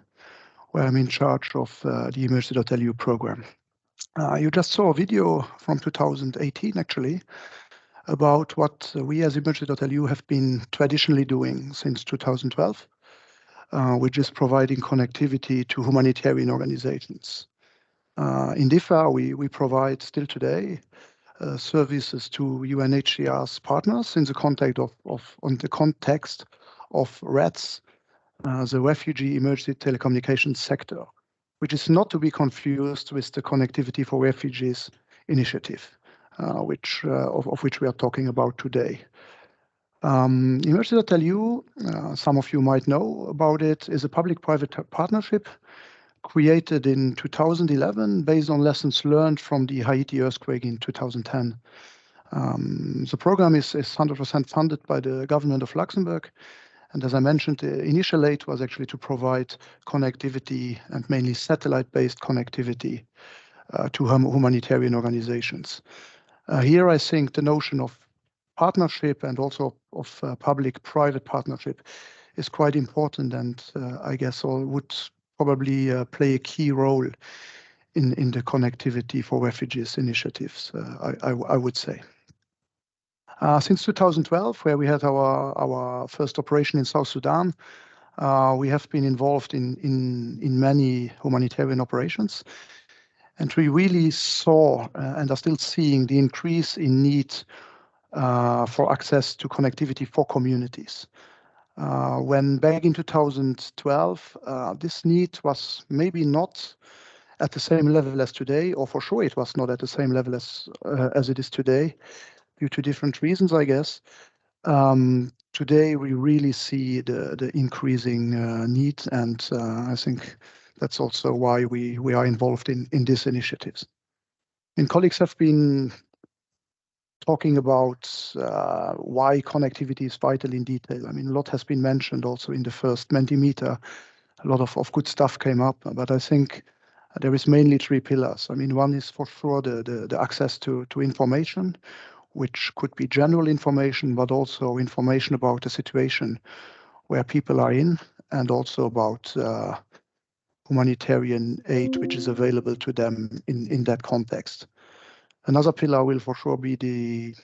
where I'm in charge of the Emergency.lu program. You just saw a video from 2018, actually, about what we as Emergency.lu have been traditionally doing since 2012, which is providing connectivity to humanitarian organizations. In DIFA, we provide still today services to UNHCR's partners in the context of RETS, the Refugee Emergency Telecommunications Sector, which is not to be confused with the Connectivity for Refugees initiative, of which we are talking about today. Emergency.lu, some of you might know about it, is a public-private partnership created in 2011 based on lessons learned from the Haiti earthquake in 2010. The program is 100% funded by the Government of Luxembourg. And as I mentioned, the initial aid was actually to provide connectivity and mainly satellite-based connectivity to humanitarian organizations. Here, I think the notion of partnership and also of public-private partnership is quite important, and I guess would probably play a key role in the connectivity for refugees initiatives, I would say. Since 2012, where we had our first operation in South Sudan, we have been involved in many humanitarian operations. And we really saw and are still seeing the increase in need for access to connectivity for communities. When back in 2012, this need was maybe not at the same level as today, or for sure it was not at the same level as it is today, due to different reasons, I guess. Today we really see the increasing need, and I think that's also why we are involved in these initiatives. And colleagues have been talking about why connectivity is vital in detail. I mean, a lot has been mentioned also in the first Mentimeter. A lot of good stuff came up, but I think there is mainly three pillars. I mean, one is for sure the access to information, which could be general information, but also information about the situation where people are in, and also about humanitarian aid which is available to them in that context. Another pillar will for sure be the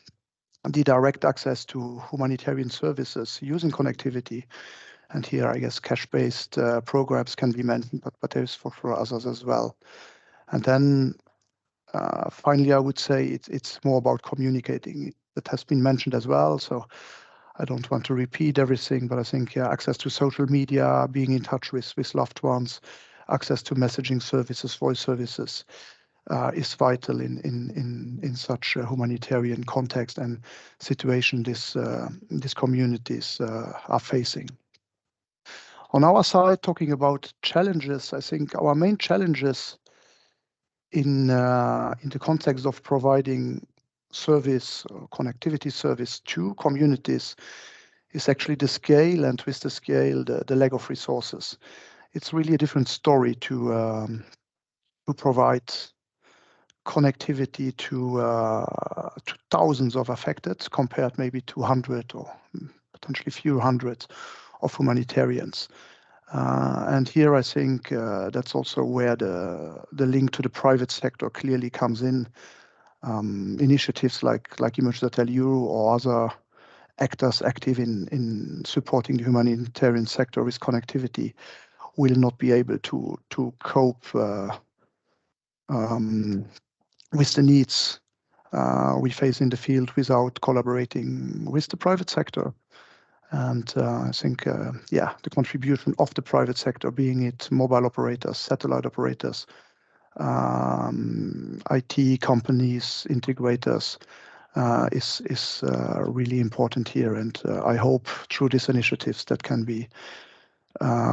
direct access to humanitarian services using connectivity. And here, I guess, cash-based programs can be mentioned, but there's for sure others as well. And then finally, I would say it's more about communicating. That has been mentioned as well, so I don't want to repeat everything, but I think access to social media, being in touch with loved ones, access to messaging services, voice services, is vital in such a humanitarian context and situation these communities are facing. On our side, talking about challenges, I think our main challenges in the context of providing service or connectivity service to communities is actually the scale, and with the scale, the lack of resources. It's really a different story to provide connectivity to thousands of affected compared maybe to 100 or potentially few hundreds of humanitarians. And here I think that's also where the link to the private sector clearly comes in. Initiatives like Emergency.lu or other actors active in supporting the humanitarian sector with connectivity will not be able to cope with the needs we face in the field without collaborating with the private sector. And I think, the contribution of the private sector, being it mobile operators, satellite operators, IT companies, integrators, is really important here. And I hope through these initiatives that can be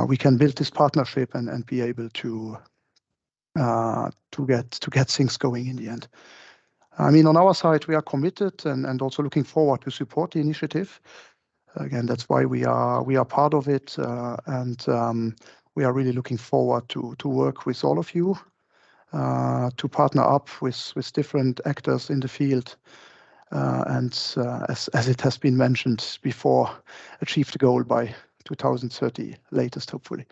we can build this partnership and be able to get things going in the end. I mean, on our side, we are committed and also looking forward to support the initiative. Again, that's why we are part of it, and we are really looking forward to work with all of you, to partner up with different actors in the field, and as it has been mentioned before, achieve the goal by 2030 latest, hopefully.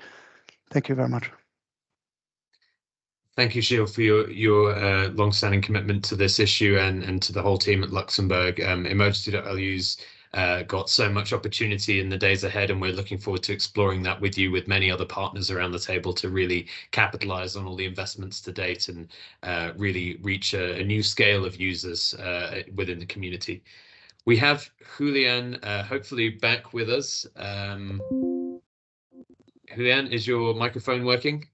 Thank you very much. Thank you, Gilles, for your long-standing commitment to this issue and to the whole team at Luxembourg. Emergency.lu's got so much opportunity in the days ahead, and we're looking forward to exploring that with you, with many other partners around the table, to really capitalize on all the investments to date and really reach a new scale of users within the community. We have Julian hopefully back with us. Julian, is your microphone working?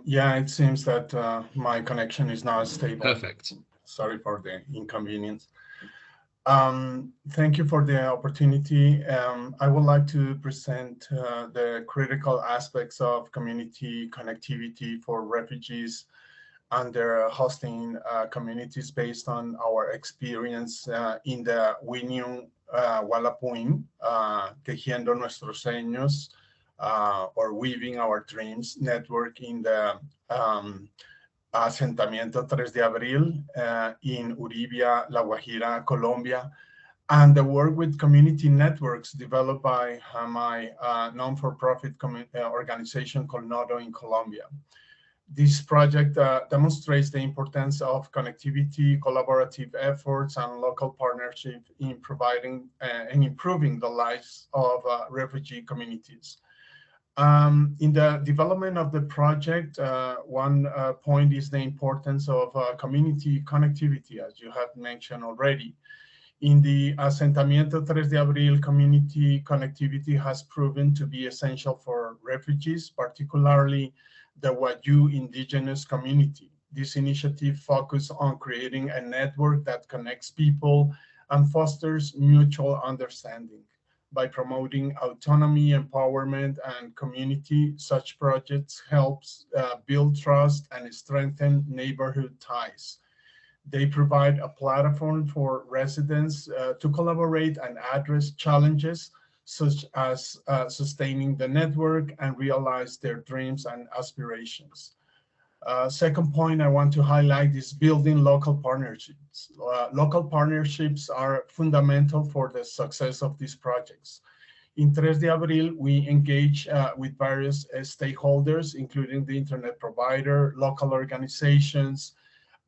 Yeah, it seems that my connection is now stable. Perfect. Sorry for the inconvenience. Thank you for the opportunity. I would like to present the critical aspects of community connectivity for refugees and their hosting communities based on our experience in the Winium Walapuin, Tejiendo Nuestros Sueños, or Weaving Our Dreams network in the Asentamiento 3 de Abril in Uribia, La Guajira, Colombia, and the work with community networks developed by my non-for-profit organization called Nodo in Colombia. This project demonstrates the importance of connectivity, collaborative efforts, and local partnership in providing and improving the lives of refugee communities. In the development of the project, one point is the importance of community connectivity, as you have mentioned already. In the Asentamiento 3 de Abril, community connectivity has proven to be essential for refugees, particularly the Wayuu indigenous community. This initiative focuses on creating a network that connects people and fosters mutual understanding. By promoting autonomy, empowerment, and community, such projects helps build trust and strengthen neighborhood ties. They provide a platform for residents to collaborate and address challenges such as sustaining the network and realize their dreams and aspirations. Second point I want to highlight is building local partnerships. Local partnerships are fundamental for the success of these projects. In 3 de Abril, we engage with various stakeholders, including the internet provider, local organizations,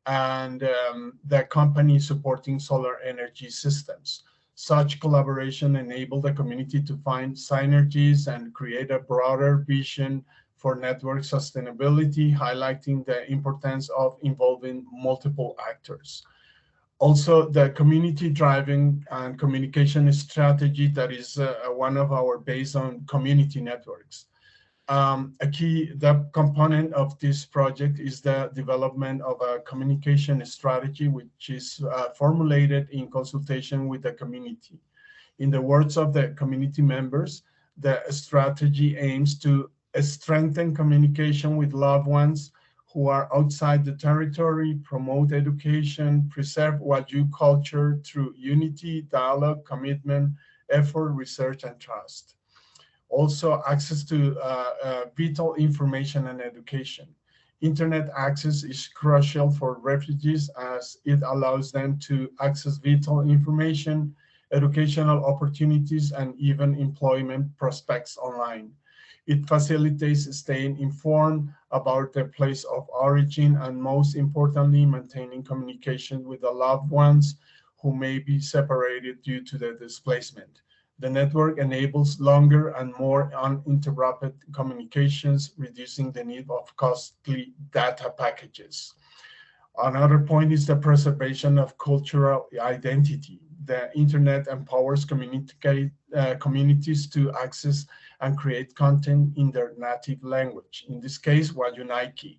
and the company supporting solar energy systems. Such collaboration enabled the community to find synergies and create a broader vision for network sustainability, highlighting the importance of involving multiple actors. Also, the community driving and communication strategy that is one of our based on community networks. A key component of this project is the development of a communication strategy, which is formulated in consultation with the community. In the words of the community members, the strategy aims to strengthen communication with loved ones who are outside the territory, promote education, preserve Wayuu culture through unity, dialogue, commitment, effort, research, and trust. Also, access to vital information and education. Internet access is crucial for refugees as it allows them to access vital information, educational opportunities, and even employment prospects online. It facilitates staying informed about their place of origin and, most importantly, maintaining communication with the loved ones who may be separated due to their displacement. The network enables longer and more uninterrupted communications, reducing the need of costly data packages. Another point is the preservation of cultural identity. The internet empowers communities to access and create content in their native language, in this case, Wayuu.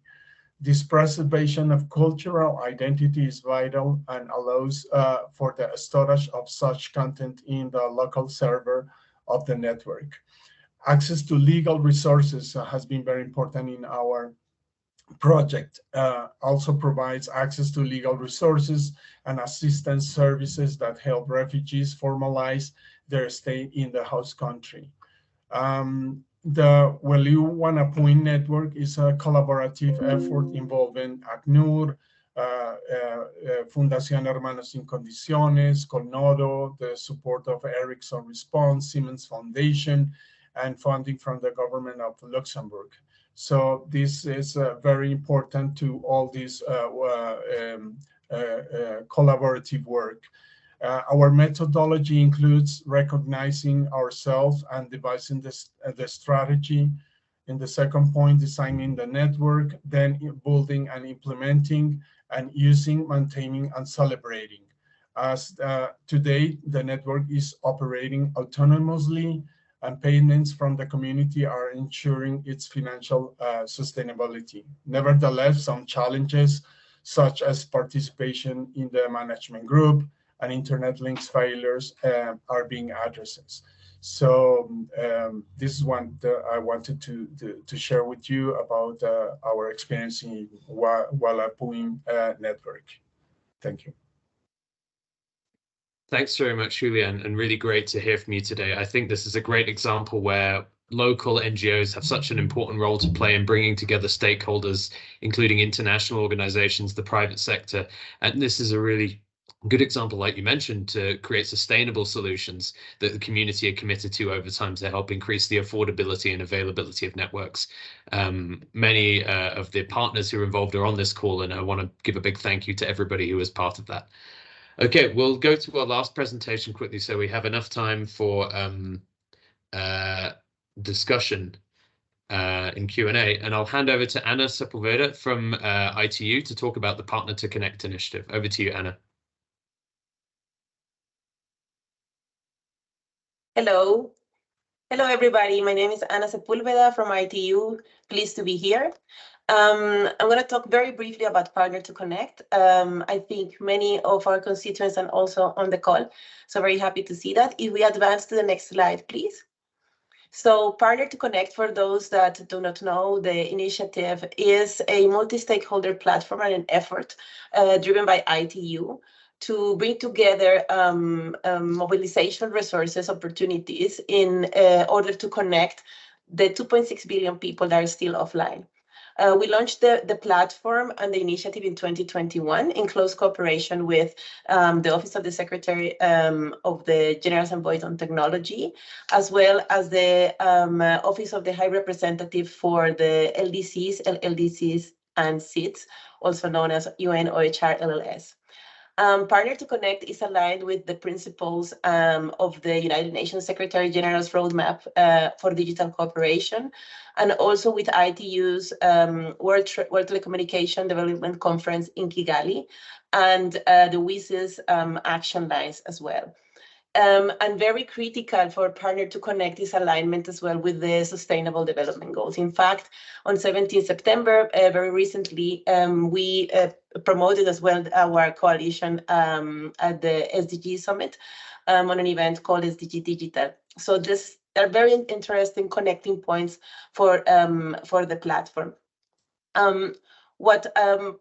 This preservation of cultural identity is vital and allows for the storage of such content in the local server of the network. Access to legal resources has been very important in our project. Also provides access to legal resources and assistance services that help refugees formalize their stay in the host country. The Waliu Wanapuin network is a collaborative effort involving ACNUR, Fundación Hermanos Sin Condiciones, Colnodo, the support of Ericsson Response, Siemens Foundation, and funding from the Government of Luxembourg. So this is very important to all this collaborative work. Our methodology includes recognizing ourselves and devising the strategy. In the second point, designing the network, then building and implementing, and using, maintaining, and celebrating. As today, the network is operating autonomously, and payments from the community are ensuring its financial sustainability. Nevertheless, some challenges, such as participation in the management group and internet links failures, are being addressed. So this is one that I wanted to share with you about our experience in Walapuin network. Thank you. Thanks very much, Julian, and really great to hear from you today. I think this is a great example where local NGOs have such an important role to play in bringing together stakeholders, including international organizations, the private sector. And this is a really good example, like you mentioned, to create sustainable solutions that the community are committed to over time to help increase the affordability and availability of networks. Many of the partners who are involved are on this call, and I want to give a big thank you to everybody who was part of that. Okay, we'll go to our last presentation quickly so we have enough time for discussion in Q&A. And I'll hand over to Anna Sepulveda from ITU to talk about the Partner to Connect initiative. Over to you, Anna. Hello. Hello, everybody. My name is Anna Sepulveda from ITU. Pleased to be here. I'm going to talk very briefly about Partner to Connect. I think many of our constituents are also on the call, so very happy to see that. If we advance to the next slide, please. So Partner to Connect, for those that do not know, the initiative is a multi-stakeholder platform and an effort driven by ITU to bring together mobilization resources, opportunities in order to connect the 2.6 billion people that are still offline. We launched the platform and the initiative in 2021 in close cooperation with the Office of the Secretary of the General Assembly on Technology, as well as the Office of the High Representative for the LDCs, LLDCs, and SIDS, also known as UNOHCR LLS. Partner to Connect is aligned with the principles of the United Nations Secretary General's Roadmap for Digital Cooperation, and also with ITU's World Telecommunication Development Conference in Kigali, and the WIS's action lines as well. And very critical for Partner to Connect is alignment as well with the Sustainable Development Goals. In fact, on 17 September, very recently, we promoted as well our coalition at the SDG Summit on an event called SDG Digital. So this are very interesting connecting points for the platform. What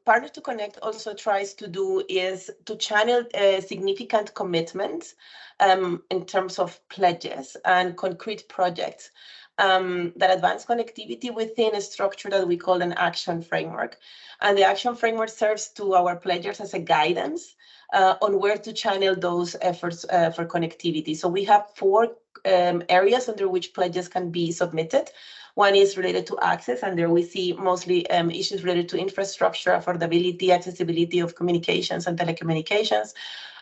Partner to Connect also tries to do is to channel significant commitments in terms of pledges and concrete projects that advance connectivity within a structure that we call an action framework. And the action framework serves to our pledgers as a guidance on where to channel those efforts for connectivity. So we have 4 areas under which pledges can be submitted. One is related to access, and there we see mostly issues related to infrastructure, affordability, accessibility of communications and telecommunications.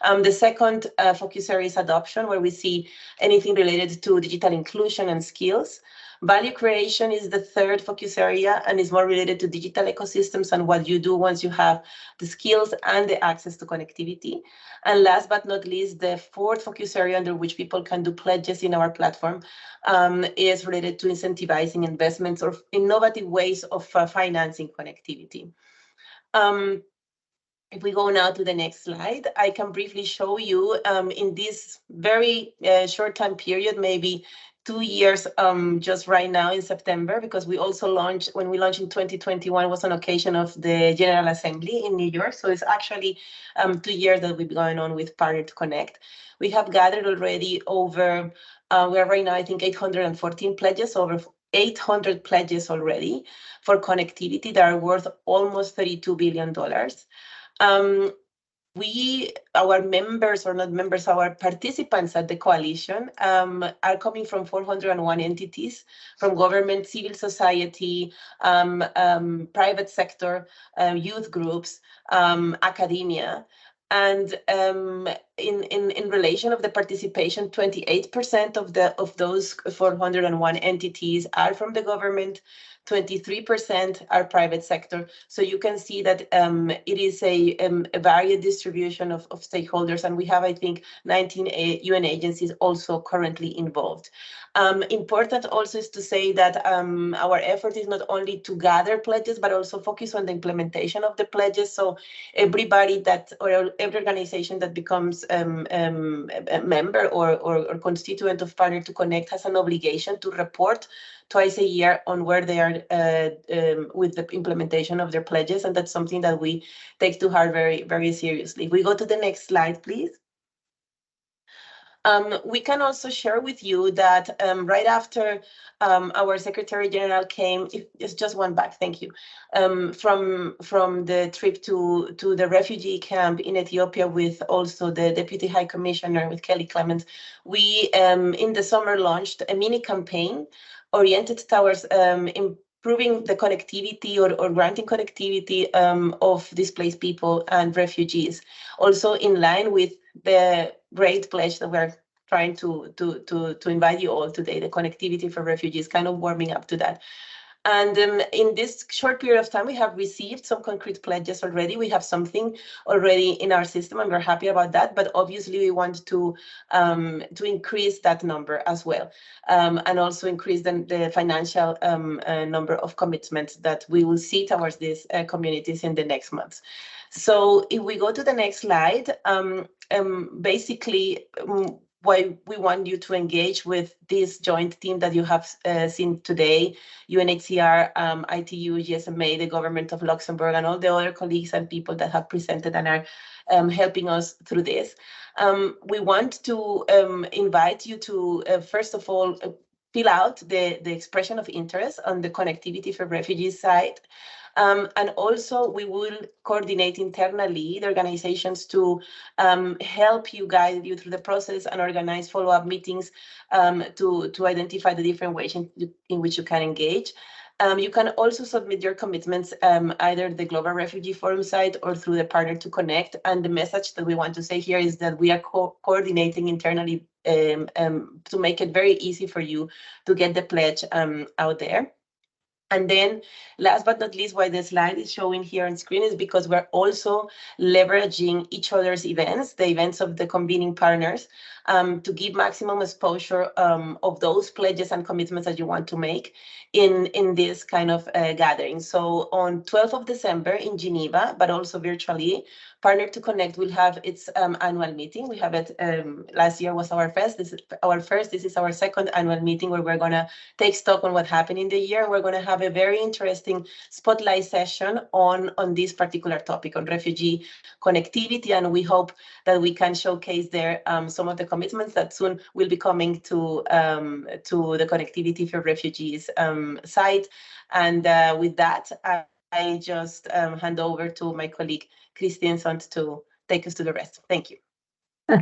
The second focus area is adoption, where we see anything related to digital inclusion and skills. Value creation is the third focus area and is more related to digital ecosystems and what you do once you have the skills and the access to connectivity. And last but not least, the fourth focus area under which people can do pledges in our platform is related to incentivizing investments or innovative ways of financing connectivity. If we go now to the next slide, I can briefly show you in this very short time period, maybe 2 years just right now in September, because we also launched, when we launched in 2021 was on occasion of the General Assembly in New York. So it's actually 2 years that we've been going on with Partner to Connect. We have gathered already over, we are right now, I think, 814 pledges, over 800 pledges already for connectivity that are worth almost $32 billion. Our members, or not members, our participants at the coalition are coming from 401 entities, from government, civil society, private sector, youth groups, academia. And in relation of the participation, 28% of those 401 entities are from the government, 23% are private sector. So you can see that it is a varied distribution of stakeholders, and we have, I think, 19 UN agencies also currently involved. Important also is to say that our effort is not only to gather pledges, but also focus on the implementation of the pledges. So everybody that, or every organization that becomes a member or constituent of Partner to Connect has an obligation to report twice a year on where they are with the implementation of their pledges. And that's something that we take to heart very, very seriously. If we go to the next slide, please. We can also share with you that right after our Secretary General came, it's just one back, thank you, from the trip to the refugee camp in Ethiopia with also the Deputy High Commissioner, with Kelly Clements, we in the summer launched a mini campaign oriented towards improving the connectivity or granting connectivity of displaced people and refugees. Also in line with the great pledge that we're trying to invite you all today, the connectivity for refugees, kind of warming up to that. And in this short period of time, we have received some concrete pledges already. We have something already in our system, and we're happy about that. But obviously, we want to increase that number as well, and also increase the financial number of commitments that we will see towards these communities in the next months. So if we go to the next slide, basically, why we want you to engage with this joint team that you have seen today, UNHCR, ITU, GSMA, the Government of Luxembourg, and all the other colleagues and people that have presented and are helping us through this. We want to invite you to, first of all, fill out the expression of interest on the connectivity for refugees side. And also, we will coordinate internally the organizations to help you, guide you through the process, and organize follow-up meetings to identify the different ways in which you can engage. You can also submit your commitments either the Global Refugee Forum site or through the Partner to Connect. And the message that we want to say here is that we are coordinating internally to make it very easy for you to get the pledge out there. And then last but not least, why the slide is showing here on screen is because we're also leveraging each other's events, the events of the convening partners, to give maximum exposure of those pledges and commitments that you want to make in this kind of gathering. So on 12th of December in Geneva, but also virtually, Partner to Connect will have its annual meeting. We have it, last year was our first, this is our second annual meeting where we're gonna take stock on what happened in the year. We're gonna have a very interesting spotlight session on this particular topic, on refugee connectivity, and we hope that we can showcase there some of the commitments that soon will be coming to the Connectivity for Refugees site. And with that, I just hand over to my colleague Christine Sant to take us to the rest. Thank you.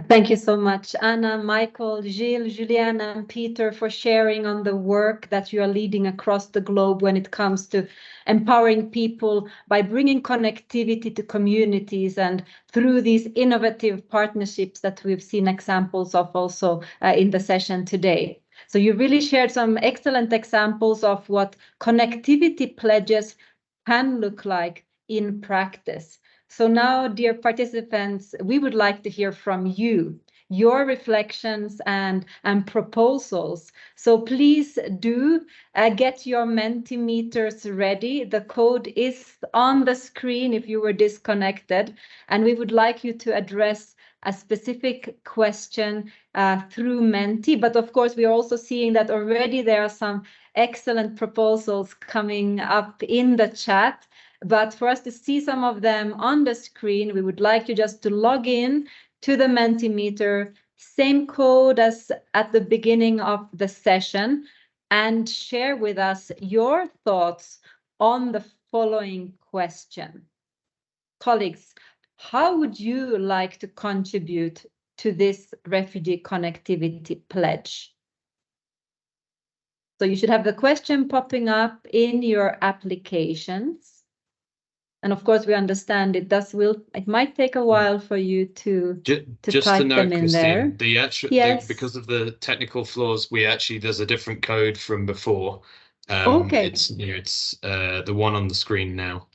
Thank you so much, Anna, Michael, Gilles, Juliana, and Peter, for sharing on the work that you are leading across the globe when it comes to empowering people by bringing connectivity to communities and through these innovative partnerships that we've seen examples of also in the session today. So you really shared some excellent examples of what connectivity pledges can look like in practice. So now, dear participants, we would like to hear from you. your reflections and proposals. So please do get your Mentimeters ready. The code is on the screen if you were disconnected, and we would like you to address a specific question through Menti. But of course, we are also seeing that already there are some excellent proposals coming up in the chat. But for us to see some of them on the screen, we would like you just to log in to the Mentimeter, same code as at the beginning of the session, and share with us your thoughts on the following question. Colleagues, how would you like to contribute to this refugee connectivity pledge? So you should have the question popping up in your applications. And of course, we understand it might take a while for you to just type to note, them in there. Christine, because of the technical flaws, there's a different code from before. Okay. It's the one on the screen now.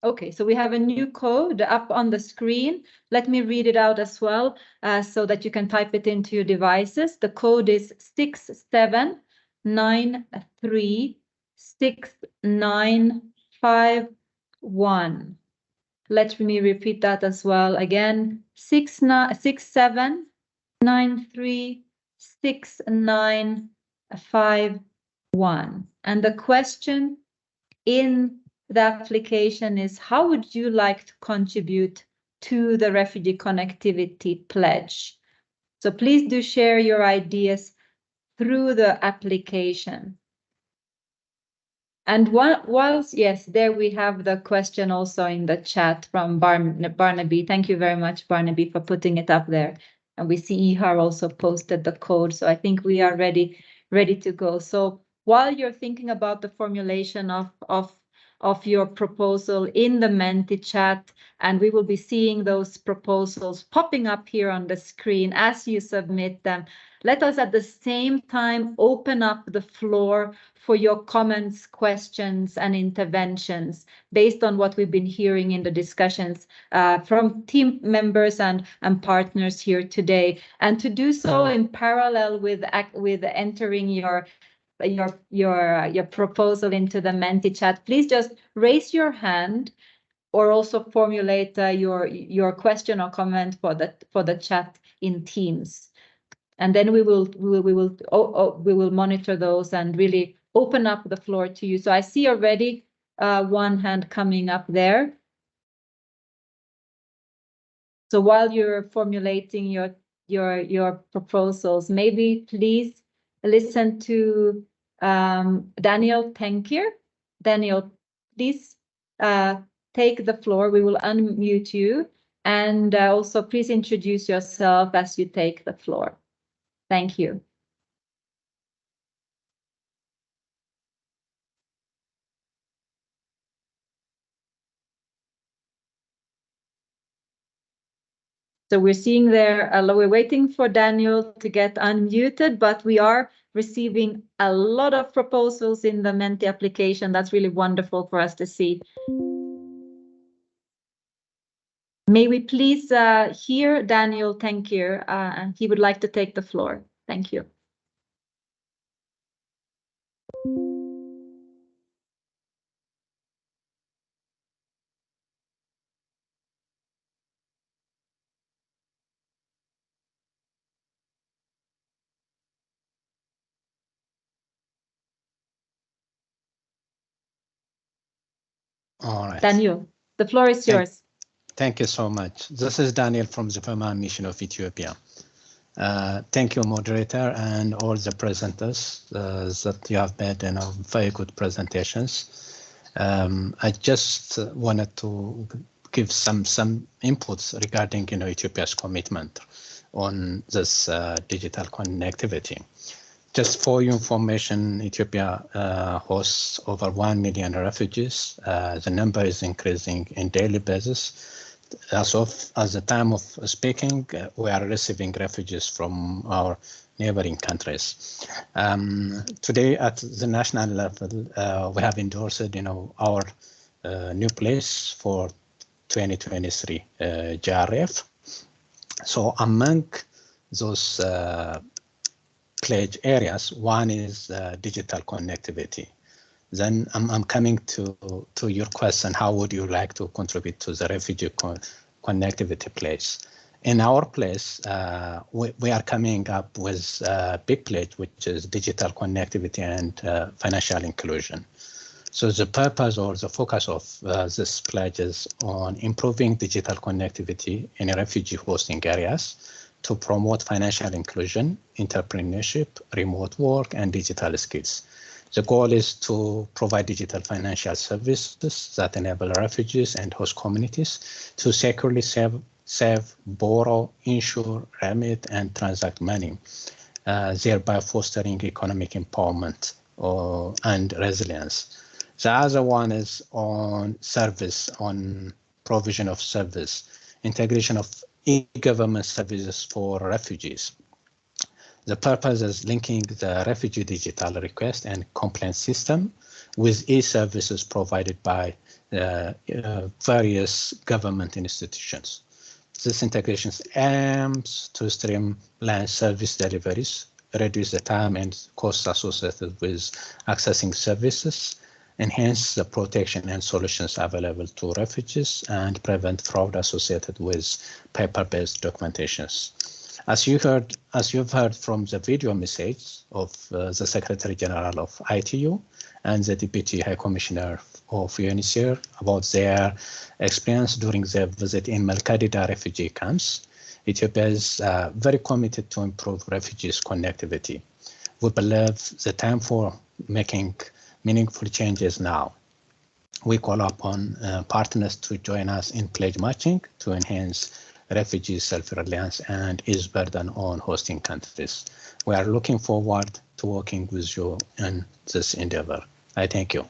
Okay, so we have a new code up on the screen. Let me read it out as well, so that you can type it into your devices. The code is 67936951. Let me repeat that as well again. 67936951. And the question in the application is, how would you like to contribute to the Refugee Connectivity Pledge? So please do share your ideas through the application. And whilst, yes, there we have the question also in the chat from Barnaby. Thank you very much, Barnaby, for putting it up there. And we see Ihar also posted the code. So I think we are ready to go. So while you're thinking about the formulation of your proposal in the Menti chat, and we will be seeing those proposals popping up here on the screen as you submit them, let us at the same time open up the floor for your comments, questions, and interventions based on what we've been hearing in the discussions from team members and partners here today. And to do so in parallel with entering your proposal into the Menti chat, please just raise your hand or also formulate your question or comment for the chat in Teams. And then we will monitor those and really open up the floor to you. So I see already one hand coming up there. So while you're formulating your proposals, maybe please listen to Daniel Tenkir. Daniel, please take the floor. We will unmute you. And also please introduce yourself as you take the floor. Thank you. So we're seeing there, we're waiting for Daniel to get unmuted, but we are receiving a lot of proposals in the Menti application. That's really wonderful for us to see. May we please hear Daniel Tenkir, and he would like to take the floor. Thank you. All right. Daniel, the floor is yours. Thank you so much. This is Daniel from the Vermont Mission of Ethiopia. Thank you, moderator, and all the presenters that you have made, very good presentations. I just wanted to give some inputs regarding Ethiopia's commitment on this digital connectivity. Just for your information, Ethiopia hosts over 1 million refugees. The number is increasing in daily basis. As the time of speaking, we are receiving refugees from our neighboring countries. Today, at the national level, we have endorsed, our new place for 2023 GRF. So among those pledge areas. One is digital connectivity. Then I'm coming to your question, how would you like to contribute to the refugee connectivity pledge? In our place, we are coming up with a big pledge, which is digital connectivity and financial inclusion. So the purpose or the focus of this pledge is on improving digital connectivity in refugee hosting areas to promote financial inclusion, entrepreneurship, remote work, and digital skills. The goal is to provide digital financial services that enable refugees and host communities to securely save, borrow, insure, remit, and transact money, thereby fostering economic empowerment and resilience. The other one is on service, on provision of service, integration of e-government services for refugees. The purpose is linking the refugee digital request and complaint system with e-services provided by various government institutions. This integration aims to streamline service deliveries, reduce the time and costs associated with accessing services, enhance the protection and solutions available to refugees, and prevent fraud associated with paper-based documentations. As you've heard from the video message of the Secretary General of ITU and the Deputy High Commissioner of UNHCR about their experience during their visit in Malkadida refugee camps, Ethiopia is very committed to improve refugees' connectivity. We believe the time for making meaningful changes now. We call upon partners to join us in pledge matching to enhance refugee self-reliance and ease burden on hosting countries. We are looking forward to working with you in this endeavor. I thank you.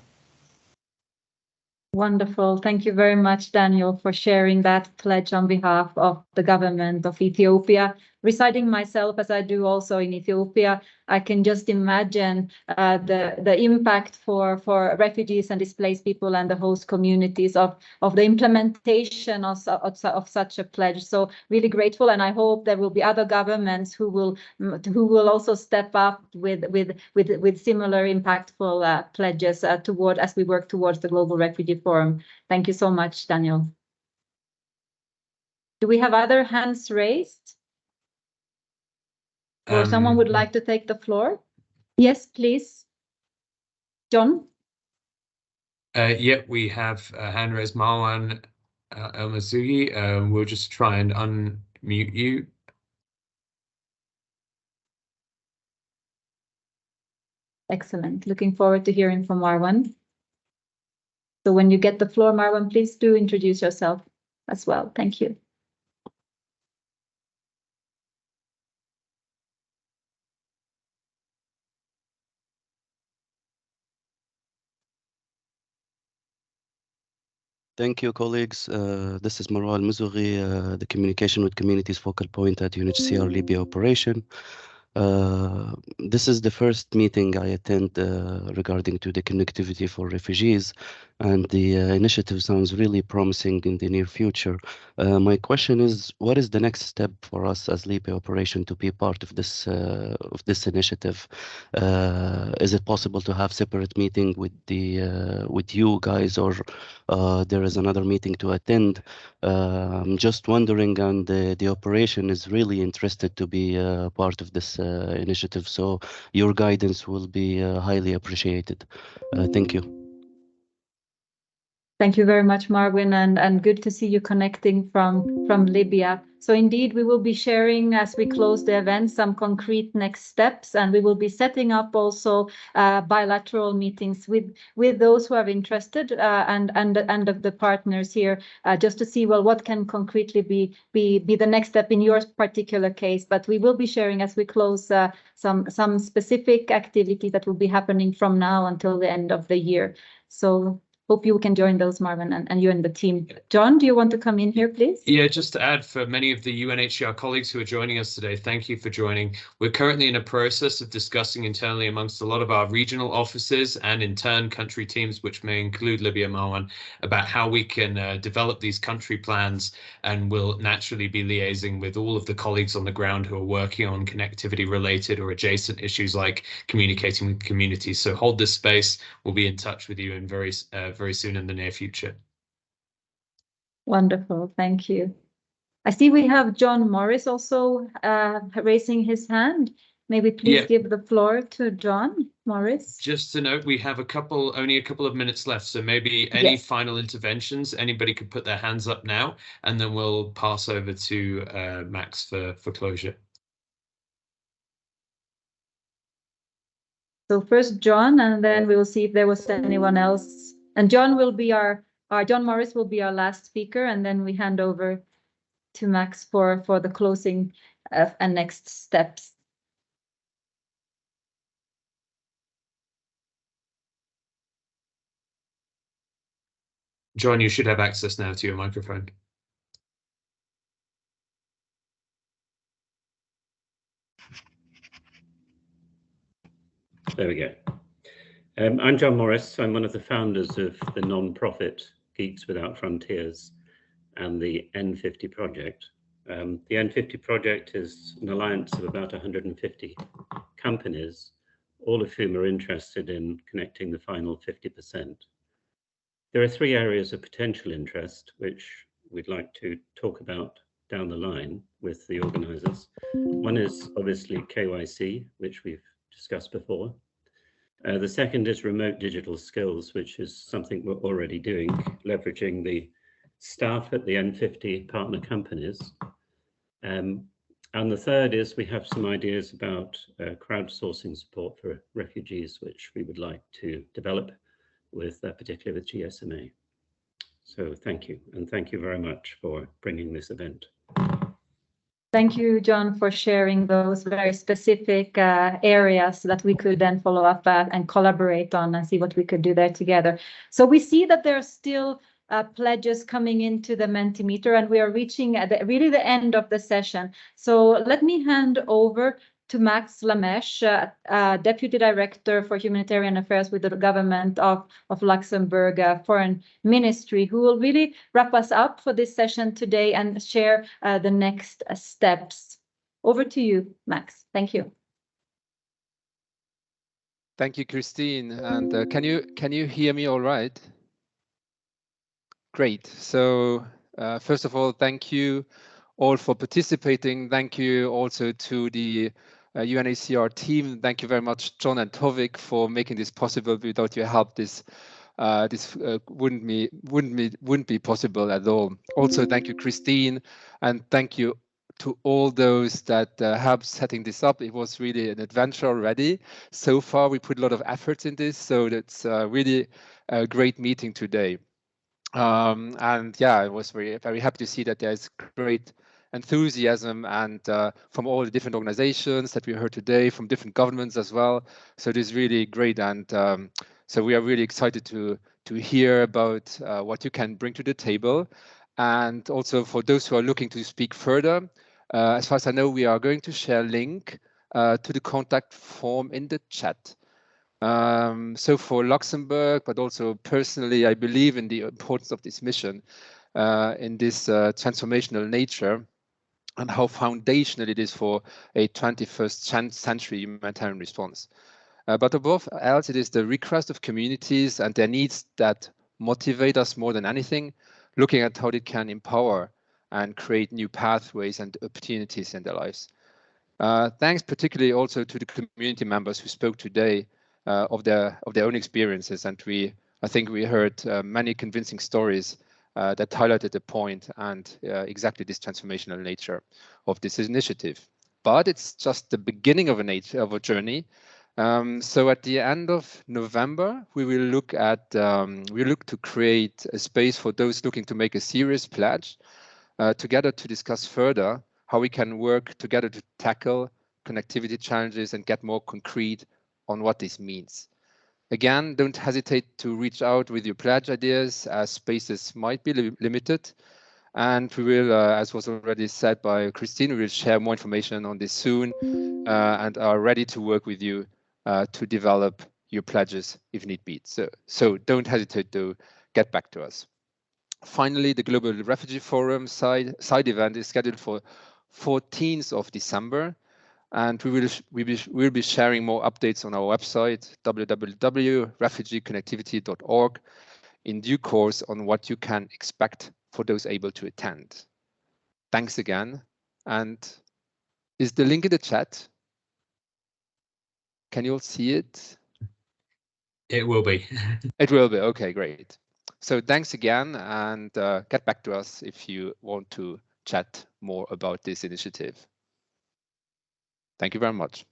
Wonderful. Thank you very much, Daniel, for sharing that pledge on behalf of the government of Ethiopia. Residing myself, as I do also in Ethiopia, I can just imagine the impact for refugees and displaced people and the host communities of the implementation of such a pledge. So really grateful, and I hope there will be other governments who will also step up with similar impactful pledges as we work towards the Global Refugee Forum. Thank you so much, Daniel. Do we have other hands raised? Or someone would like to take the floor? Yes, please. John? Yeah, we have hand raised Marwan El-Masugi. We'll just try and unmute you. Excellent. Looking forward to hearing from Marwan. So when you get the floor, Marwan, please do introduce yourself as well. Thank you. Thank you, colleagues. This is Marwa Al-Muzughi, the Communication with Communities Focal Point at UNHCR Libya Operation. This is the first meeting I attend regarding to the connectivity for refugees, and the initiative sounds really promising in the near future. My question is, what is the next step for us as Libya Operation to be part of this initiative? Is it possible to have separate meeting with you guys, or there is another meeting to attend? I'm just wondering, and the operation is really interested to be part of this initiative, so your guidance will be highly appreciated. Thank you. Thank you very much, Marwan, and good to see you connecting from Libya. So indeed, we will be sharing as we close the event some concrete next steps, and we will be setting up also bilateral meetings with those who are interested and the partners here, just to see, well, what can concretely be the next step in your particular case. But we will be sharing as we close some specific activities that will be happening from now until the end of the year. So hope you can join those, Marvin, and you and the team. John, do you want to come in here, please? Yeah, just to add, for many of the UNHCR colleagues who are joining us today, thank you for joining. We're currently in a process of discussing internally amongst a lot of our regional offices and in turn country teams, which may include Libya, Marwan, about how we can develop these country plans, and we'll naturally be liaising with all of the colleagues on the ground who are working on connectivity related or adjacent issues like communicating with communities. So hold this space. We'll be in touch with you in very soon in the near future. Wonderful, thank you. I see we have John Morris also raising his hand. Maybe please give the floor to John Morris. Just to note, we have only a couple of minutes left, so maybe any final interventions, anybody could put their hands up now, and then we'll pass over to Max for closure. So first John, and then we will see if there was anyone else. And John will be John Morris will be our last speaker, and then we hand over to Max for the closing and next steps. John, you should have access now to your microphone. There we go. I'm John Morris. I'm one of the founders of the non-profit Geeks Without Frontiers and the N50 project. The N50 project is an alliance of about 150 companies, all of whom are interested in connecting the final 50%. There are three areas of potential interest, which we'd like to talk about down the line with the organizers. One is obviously KYC, which we've discussed before. The second is remote digital skills, which is something we're already doing, leveraging the staff at the N50 partner companies. And the third is we have some ideas about crowdsourcing support for refugees, which we would like to develop with, particularly with GSMA. So thank you, and thank you very much for bringing this event. Thank you, John, for sharing those very specific areas that we could then follow up and collaborate on and see what we could do there together. So we see that there are still pledges coming into the Mentimeter, and we are reaching at really the end of the session. So let me hand over to Max Lameche, Deputy Director for Humanitarian Affairs with the Government of Luxembourg Foreign Ministry, who will really wrap us up for this session today and share the next steps. Over to you, Max. Thank you. Thank you, Christine. And can you hear me all right? Great. So first of all, thank you all for participating. Thank you also to the UNHCR team. Thank you very much, John and Tovik, for making this possible. Without your help, this wouldn't be possible at all. Also, thank you, Christine, and thank you to all those that helped setting this up. It was really an adventure already. So far, we put a lot of effort in this, so that's really a great meeting today. And yeah, I was very happy to see that there's great enthusiasm and from all the different organizations that we heard today, from different governments as well. So it is really great, and so we are really excited to hear about what you can bring to the table. And also for those who are looking to speak further, as far as I know, we are going to share a link to the contact form in the chat. So for Luxembourg, but also personally, I believe in the importance of this mission in this transformational nature, and how foundational it is for a 21st century humanitarian response. But above else, it is the request of communities and their needs that motivate us more than anything, looking at how they can empower and create new pathways and opportunities in their lives. Thanks particularly also to the community members who spoke today of their own experiences, and I think we heard many convincing stories that highlighted the point and exactly this transformational nature of this initiative. But it's just the beginning of a journey. So at the end of November, we will look to create a space for those looking to make a serious pledge together to discuss further how we can work together to tackle connectivity challenges and get more concrete on what this means. Again, don't hesitate to reach out with your pledge ideas, as spaces might be limited. And we will, as was already said by Christine, we will share more information on this soon and are ready to work with you to develop your pledges if need be. So don't hesitate to get back to us. Finally, the Global Refugee Forum side event is scheduled for 14th of December. And we will be sharing more updates on our website, www.refugeeconnectivity.org, in due course on what you can expect for those able to attend. Thanks again. And is the link in the chat? Can you all see it? It will be. It will be. Okay, great. So thanks again, and get back to us if you want to chat more about this initiative. Thank you very much.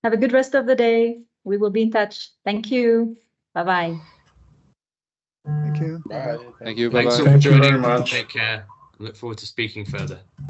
Have a good rest of the day. We will be in touch. Thank you. Bye-bye. Thank you. Bye. Thank you. Thanks Bye-bye. all for Thank you very joining. much. Take care. I look forward to speaking further.